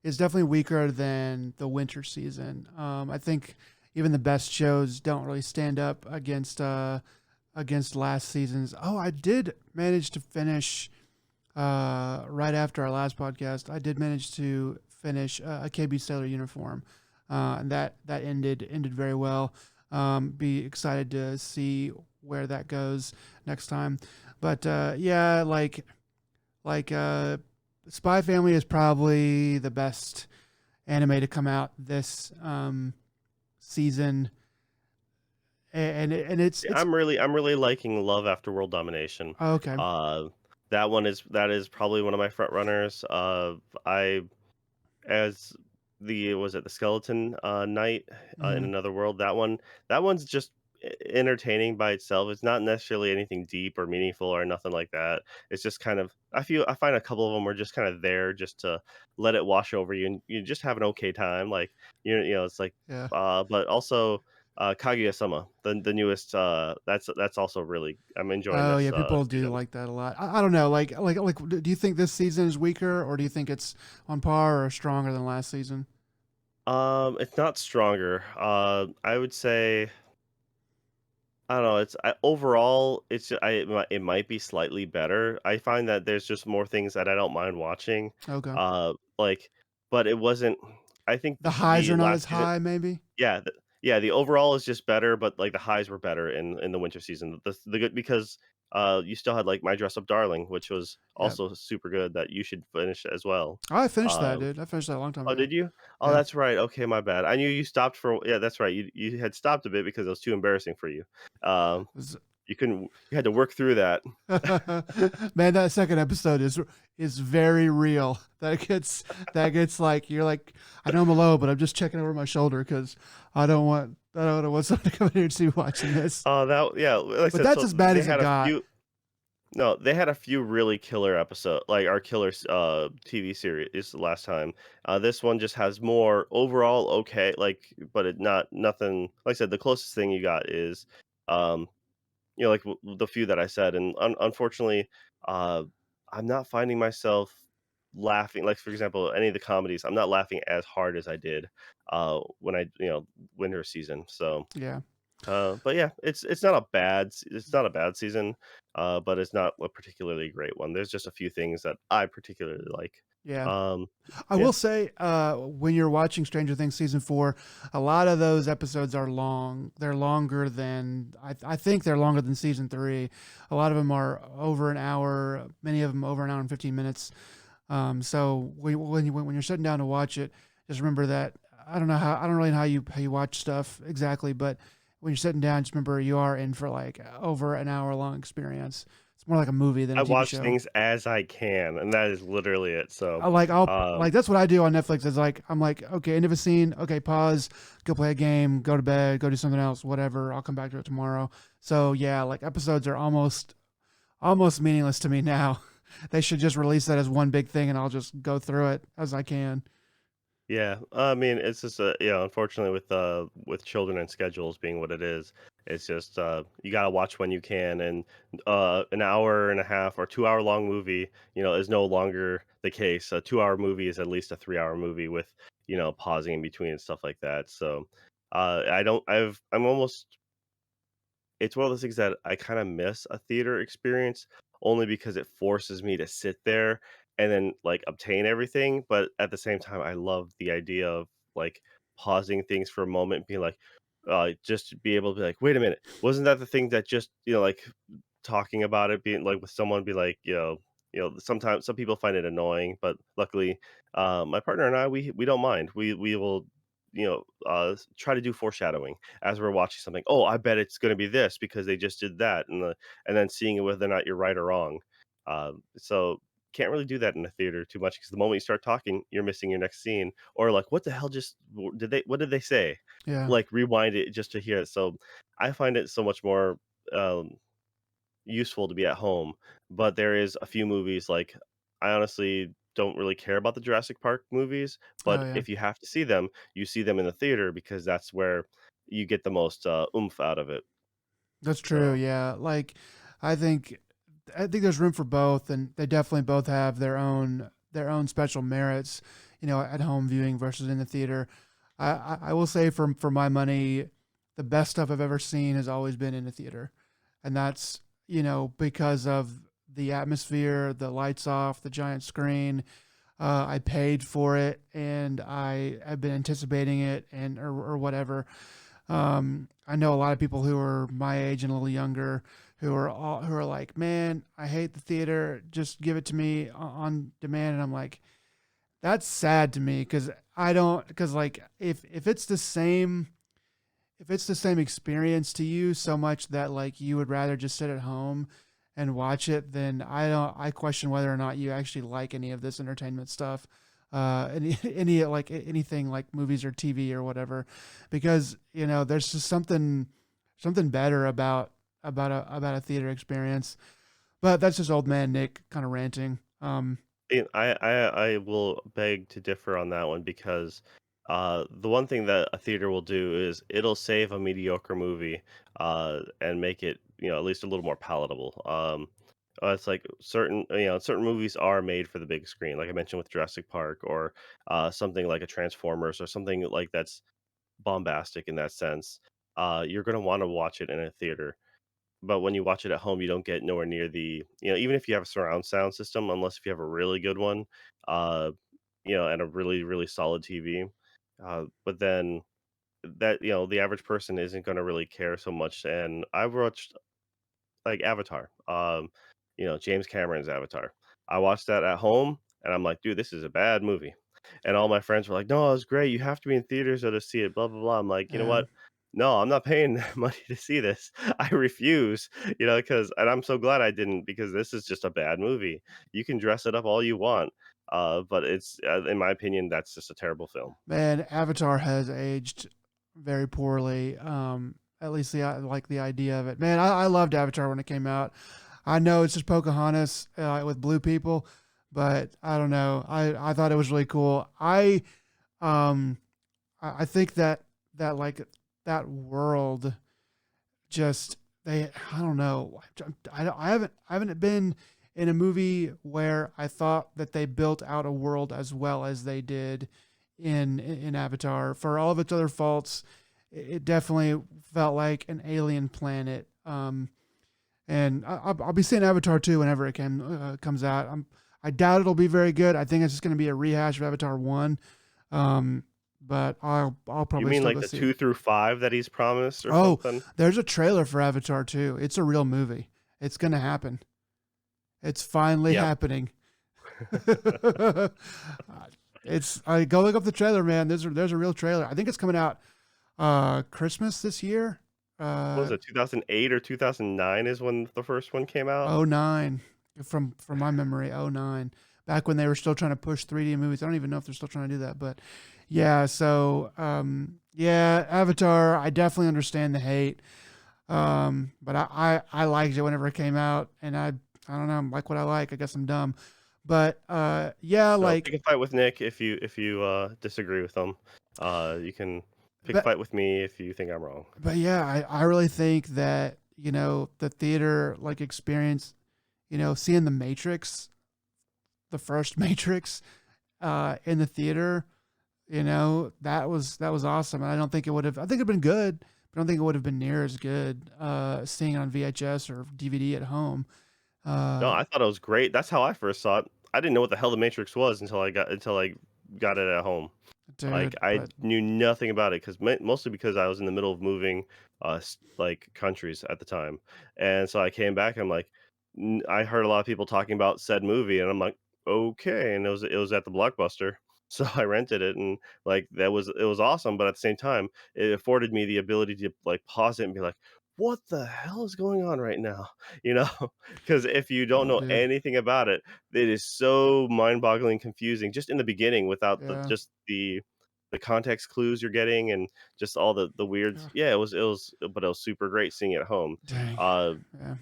is definitely weaker than the winter season. I think even the best shows don't really stand up against last season's. Oh, I did manage to finish right after our last podcast. I did manage to finish a KB Sailor uniform, and that ended very well. Be excited to see where that goes next time. But yeah, like Spy Family is probably the best anime to come out this season, and it's I'm really liking Love After World Domination. oh, okay. Uh, that is probably one of my front runners. I as the was it the Skeleton Knight in Hmm. Another World. That one's just entertaining by itself. It's not necessarily anything deep or meaningful or nothing like that. It's just kind of I find a couple of them are just kind of there just to let it wash over you and you just have an okay time. Like it's like Yeah. but also Kaguya-sama, the newest that's also really I'm enjoying Oh yeah, this people do season. like that a lot. I don't know. Like, do you think this season is weaker, or do you think it's on par or stronger than last season? It's not stronger. I would say I don't know. Overall, it might be slightly better. I find that there's just more things that I don't mind watching. Okay. Like, but it wasn't. I think The highs the are not as last season. high, maybe. Yeah, yeah. The overall is just better, but like the highs were better in the winter season. The good because you still had like My Dress Up Darling, which was Yeah. also super good that you should finish as well. I finished that, Um, dude. I finished that a long time oh, ago. did you? Oh, Yeah. that's right. Okay, my bad. I knew you stopped for yeah, that's right. You had stopped a bit because it was too embarrassing for you. Um, It was you couldn't. You had to work through that. Man, that second episode is very real. That gets like you're like, I know I'm alone, but I'm just checking over my shoulder because I don't want someone to come in here and see me watching this. Oh, that yeah. Like I But said, that's so as bad they as it had a got. few. No, they had a few really killer episode like our killer TV series the last time. This one just has more overall okay, like, but it not nothing. Like I said, the closest thing you got is, um, like the few that I said, and unfortunately, uh, I'm not finding myself laughing. Like for example, any of the comedies, I'm not laughing as hard as I did when I winter season. So Yeah, but yeah, it's not a it's not a bad season, but it's not a particularly great one. There's just a few things that I particularly like. yeah. Um, I yeah, will say, when you're watching Stranger Things season 4, a lot of those episodes are long. They're longer than I think they're longer than season 3. A lot of them are over an hour. Many of them over an hour and 15 minutes. So when you're sitting down to watch it, just remember that I don't really know how you watch stuff exactly, but when you're sitting down, just remember you are in for like over an hour long experience. It's more like a movie than a I TV watch show. things as I can, and that is literally it. So, I'll um, like that's what I do on Netflix. Is like I'm like, okay, end of a scene, okay, pause, go play a game, go to bed, go do something else, whatever. I'll come back to it tomorrow. So yeah, like episodes are almost meaningless to me now. They should just release that as one big thing, and I'll just go through it as I can. yeah, I mean, it's just unfortunately with children and schedules being what it is, it's just you gotta watch when you can, and an hour and a half or 2 hour long movie, is no longer the case. A 2 hour movie is at least a 3 hour movie with pausing in between and stuff like that. So, I don't, I'm almost it's one of those things that I kinda miss a theater experience only because it forces me to sit there and then, like, obtain everything, but at the same time, I love the idea of, like, pausing things for a moment, being like, just to be able to be like, "Wait a minute, wasn't that the thing that just" like, talking about it, being like with someone, be like, sometimes some people find it annoying, but luckily, my partner and I, we don't mind. We will, try to do foreshadowing as we're watching something. Oh, I bet it's going to be this because they just did that, and then seeing whether or not you're right or wrong. So can't really do that in a theater too much because the moment you start talking, you're missing your next scene, or like, what the hell just did they? What did they say? Yeah. Like rewind it just to hear it. So I find it so much more useful to be at home. But there is a few movies like I honestly don't really care about the Jurassic Park movies, Oh but yeah. if you have to see them, you see them in the theater because that's where you get the most oomph out of it. That's true. So Yeah. Like, I think I think there's room for both, and they definitely both have their own special merits. At home viewing versus in the theater. I will say for my money, the best stuff I've ever seen has always been in the theater, and that's because of the atmosphere, the lights off, the giant screen. I paid for it, and I have been anticipating it, and or whatever. I know a lot of people who are my age and a little younger who are like, man, I hate the theater. Just give it to me on demand. And I'm like, that's sad to me because I don't because like if it's the same experience to you so much that like you would rather just sit at home and watch it, then I question whether or not you actually like any of this entertainment stuff, any like anything like movies or TV or whatever, because there's just something better about a theater experience. But that's just old man Nick kind of ranting. I will beg to differ on that one because the one thing that a theater will do is it'll save a mediocre movie and make it at least a little more palatable. It's like certain movies are made for the big screen, like I mentioned with Jurassic Park, or something like a Transformers, or something like that's bombastic in that sense. You're gonna want to watch it in a theater, but when you watch it at home, you don't get nowhere near even if you have a surround sound system, unless if you have a really good one, uh, and a really, really solid TV. But then the average person isn't going to really care so much. And I've watched like Avatar, James Cameron's Avatar. I watched that at home, and I'm like, "Dude, this is a bad movie." And all my friends were like, "No, it's great. You have to be in theaters, to see it, blah, blah, blah." I'm like, "You know Yeah. what? No, I'm not paying money to see this. I refuse." Because and I'm so glad I didn't because this is just a bad movie. You can dress it up all you want, but in my opinion, that's just a terrible film. Man, Avatar has aged very poorly. At least I like the idea of it. Man, I loved Avatar when it came out. I know it's just Pocahontas with blue people, but I don't know. I thought it was really cool. Um I think that like that world just they I don't know. I haven't been in a movie where I thought that they built out a world as well as they did in Avatar. For all of its other faults, it definitely felt like an alien planet. And I'll be seeing Avatar 2 whenever it comes out. I doubt it'll be very good. I think it's just going to be a rehash of Avatar 1. Um, but I'll You probably mean still like go the see it. 2 through 5 that he's promised or Oh, something? there's a trailer for Avatar 2. It's a real movie. It's going to happen. It's finally Yep. happening. It's I go look up the trailer, man. There's a real trailer. I think it's coming out Christmas this year. What was Uh it, 2008 or 2009 is when the first one came out? '09 from my memory, '09. Back when they were still trying to push 3D movies. I don't even know if they're still trying to do that, but yeah, so yeah, Avatar, I definitely understand the hate. But I liked it whenever it came out, and I don't know, I'm like what I like. I guess I'm dumb. But yeah, So, like pick a fight with Nick if you disagree with him. You can pick a but fight with me if you think I'm wrong. but yeah, I really think that, the theater like experience, seeing the Matrix, the first Matrix, in the theater, that was awesome. And I don't think it would have. I think it'd been good, but I don't think it would have been near as good seeing it on VHS or DVD at home. No, Uh, I thought it was great. That's how I first saw it. I didn't know what the hell The Matrix was until I got it at home. Like, dude, I but knew nothing about it 'cause mostly because I was in the middle of moving, countries at the time, and so I came back, I'm like, I heard a lot of people talking about said movie, and I'm like, "Okay," and it was at the Blockbuster, so I rented it, and, it was awesome, but at the same time, it afforded me the ability to, pause it and be like, "What the hell is going on right now?" You know? Because if you don't oh, know dude, anything about it, it is so mind-boggling confusing just in the beginning without yeah, the context clues you're getting and just all the weirds. yeah, Yeah, it was super great seeing it at home. dang, Uh, yeah,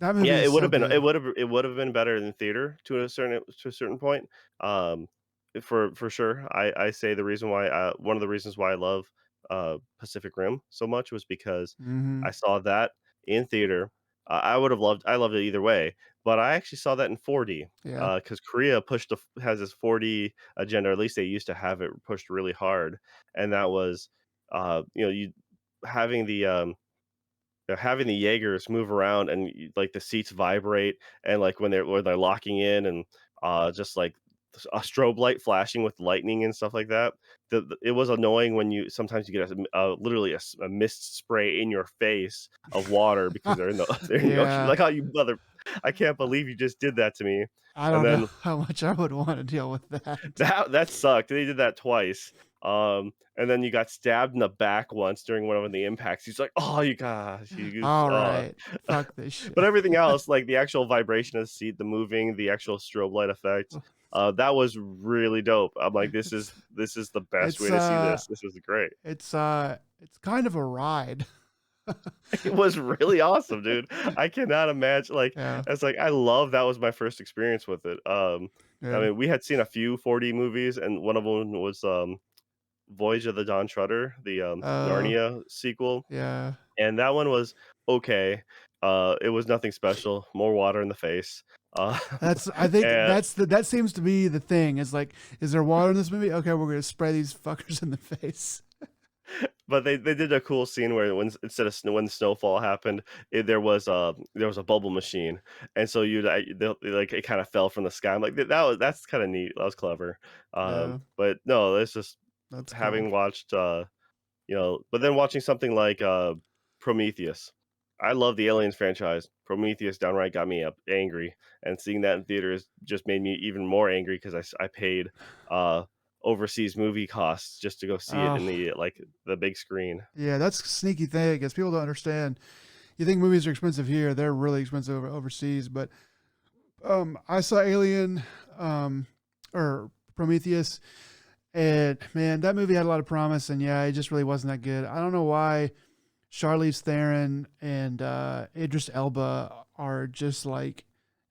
that movie yeah, is so good. it would've been better in theater to a certain point. Um, for sure. I say the reason why one of the reasons why I love Pacific Rim so much was because Mm-hmm. I saw that in theater. I loved it either way, but I actually saw that in 4D Yeah. because Korea has this 4D agenda, or at least they used to have it pushed really hard, and that was you having the having the Jaegers move around and the seats vibrate and when they're locking in and just a strobe light flashing with lightning and stuff like that. It was annoying when you sometimes you get literally a mist spray in your face of water because they're in the they're in the ocean. Yeah. Like, "Oh, you mother! I can't believe you just did that to me." I And don't know then how much I would want to deal with that. that sucked. They did that twice. And then you got stabbed in the back once during one of the impacts. He's like, "Oh, you gosh, you." All right. Fuck this But shit. everything else, like the actual vibration of the seat, the moving, the actual strobe light effect, that was really dope. I'm like, It's this is the best it's way to see this. This is great. it's kind of a ride. It was really awesome, dude. I cannot imagine Yeah. I love that was my first experience with it. I Yeah. mean, we had seen a few 4D movies, and one of them was Voyage of the Dawn Treader, the Uh Narnia sequel, yeah. and that one was okay. It was nothing special, more water in the face. Uh, I think and that seems to be the thing. Is like, is there water in this movie? Okay, we're gonna spray these fuckers in the face. but they did a cool scene where instead of when snowfall happened, there was a bubble machine, and so it kind of fell from the sky. I'm like that's kind of neat. That was clever. Yeah, But no, it's just that's cool. having watched but then watching something like Prometheus. I love the Aliens franchise. Prometheus downright got me up angry, and seeing that in theaters just made me even more angry because I paid uh, overseas movie costs just to go see it in Oh, the big screen. yeah, that's a sneaky thing because people don't understand. You think movies are expensive here; they're really expensive overseas. But I saw Alien, um, or Prometheus, and man, that movie had a lot of promise, and yeah, it just really wasn't that good. I don't know why Charlize Theron and Idris Elba are just like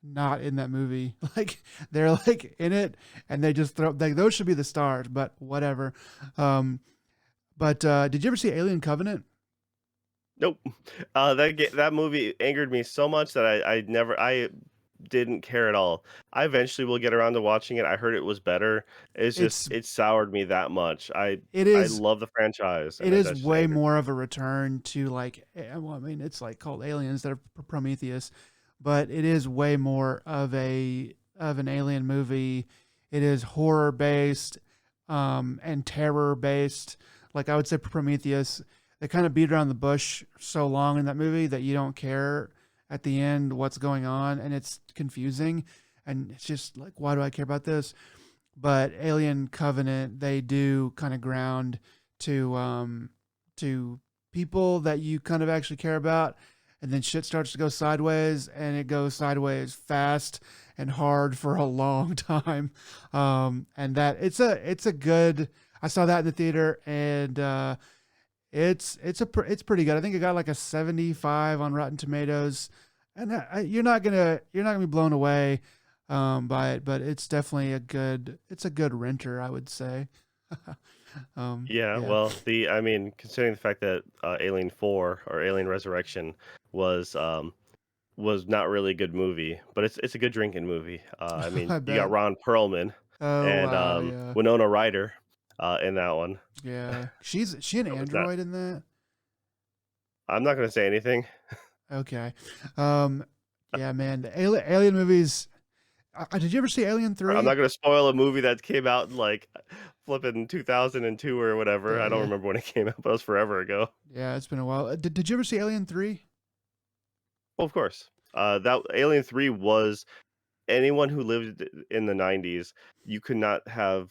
not in that movie. Like they're like in it, and they just throw like those should be the stars, but whatever. Um, but did you ever see Alien Covenant? Nope. That movie angered me so much that I didn't care at all. I eventually will get around to watching it. I heard it was better. It's just It's it soured me that much. it I is love the franchise, it and is that just way angered more me. of a return to like well, I mean it's like called Aliens instead of Prometheus, but it is way more of an alien movie. It is horror based and terror based. Like I would say Prometheus, they kind of beat around the bush so long in that movie that you don't care at the end what's going on, and it's confusing, and it's just like why do I care about this? But Alien Covenant, they do kind of ground to people that you kind of actually care about, and then shit starts to go sideways, and it goes sideways fast and hard for a long time. And that it's a good. I saw that in the theater, and it's pretty good. I think it got like a 75 on Rotten Tomatoes, and you're not gonna be blown away by it, but it's definitely a good renter, I would say. Yeah, Yeah, well, I mean, considering the fact that Alien 4 or Alien Resurrection was was not really a good movie, but it's a good drinking movie. I mean, I you got bet. Ron Perlman Oh and wow, yeah, Winona Ryder in that one. yeah. She's she an That was not. android in that? I'm not going to say anything. Okay, um, yeah, man. The Alien movies. Did you ever see Alien I'm Three? not going to spoil a movie that came out in like flipping 2002 or whatever. Yeah, I don't yeah, remember when it came out, but it was forever ago. yeah. It's been a while. Did you ever see Alien Three? Well, of course. That Alien 3 was anyone who lived in the 90s, you could not have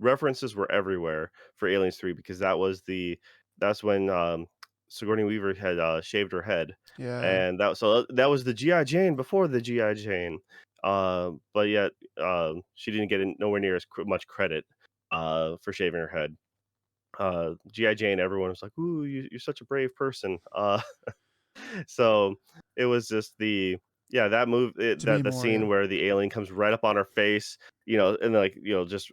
references were everywhere for Aliens 3 because that's when Sigourney Weaver had shaved her head. Yeah, And that was the GI Jane before the GI Jane. But yet she didn't get nowhere near as much credit for shaving her head. GI Jane, everyone was like, "Ooh, you're such a brave person." So it was just to me that the more. Yeah, scene where the alien comes right up on her face, and like, just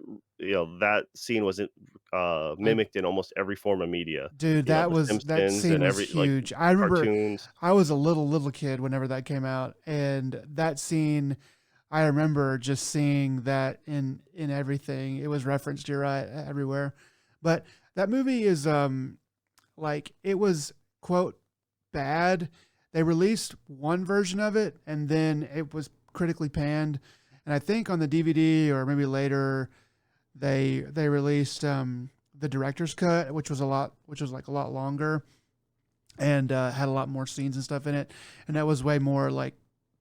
that scene wasn't I mimicked in almost every form of media. dude, The that Simpsons scene and was every like huge. I remember cartoons. I was a little kid whenever that came out, and that scene, I remember just seeing that in everything. It was referenced, you're right, everywhere. But that movie is like it was quote bad. They released one version of it, and then it was critically panned. And I think on the DVD or maybe later, they released the director's cut, which was like a lot longer and had a lot more scenes and stuff in it, and that was way more like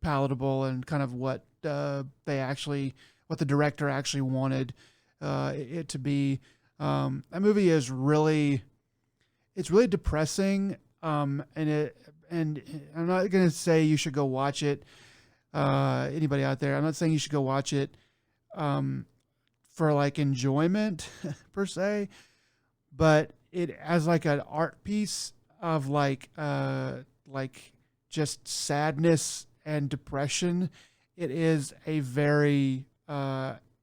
palatable and kind of what the director actually wanted it to be. That movie is really it's really depressing, and I'm not gonna say you should go watch it. Anybody out there? I'm not saying you should go watch it um, for like enjoyment per se, but it as like an art piece of like just sadness and depression. It is a very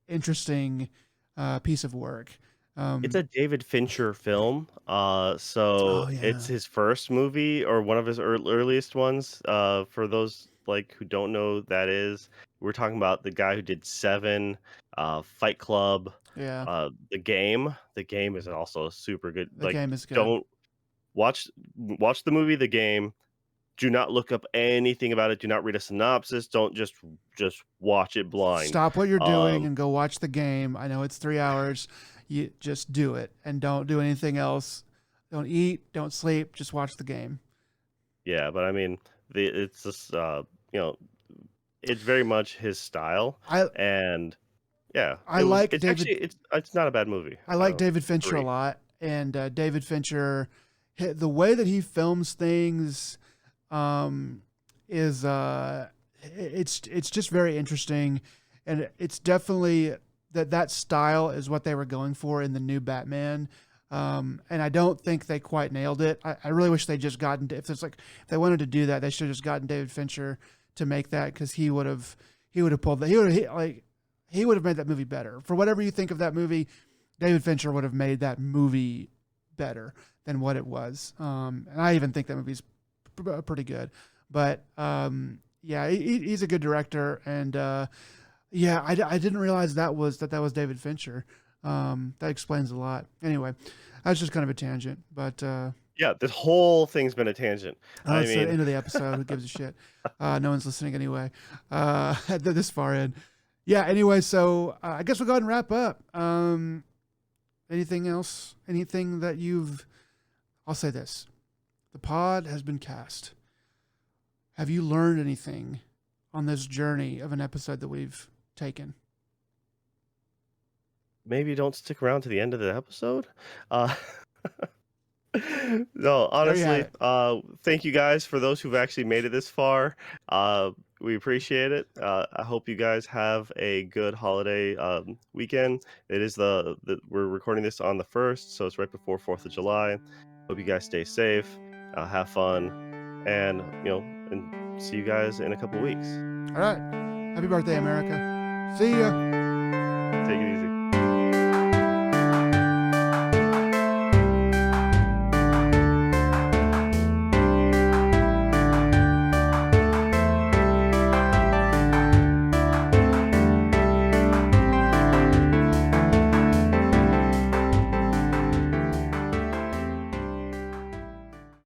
interesting piece of work. It's Um, a David Fincher film, so oh it's yeah, his first movie or one of his earliest ones. For those like who don't know, that is, we're talking about the guy who did Seven, Fight Club, yeah. The Game. The Game is also super good. The Like, game is good. don't watch the movie The Game. Do not look up anything about it. Do not read a synopsis. Don't just watch it blind. Stop what you're doing Um, and go watch the game. I know it's 3 hours. You just do it and don't do anything else. Don't eat, don't sleep, just watch the game. Yeah, but I mean, it's just you know, it's very much his style, I and yeah, I like it's David actually it's not a bad movie I out like of David Fincher a 3. lot, and David Fincher, the way that he films things, um, is it's just very interesting, and it's definitely that style is what they were going for in the new Batman. And I don't think they quite nailed it. I really wish they just gotten if there's like if they wanted to do that, they should have just gotten David Fincher to make that because he would have pulled that he would have made that movie better. For whatever you think of that movie, David Fincher would have made that movie better than what it was. And I even think that movie's pretty good. But yeah, he's a good director, and yeah, I didn't realize that was David Fincher. That explains a lot. Anyway, that's just kind of a tangent, but Yeah, this whole thing's been a tangent. I it's the mean, end of the episode. Who gives a shit? No one's listening anyway. This far in. Yeah. Anyway, so I guess we'll go ahead and wrap up. Anything else? Anything that you've? I'll say this: the pod has been cast. Have you learned anything on this journey of an episode that we've taken? maybe don't stick around to the end of the episode. Uh, no, There you have honestly, it. thank you guys for those who've actually made it this far. We appreciate it. I hope you guys have a good holiday weekend. It is we're recording this on the 1st, so it's right before 4th of July. Hope you guys stay safe, have fun, and and see you guys in a couple weeks. All right. Happy birthday, America. See ya. Take it easy.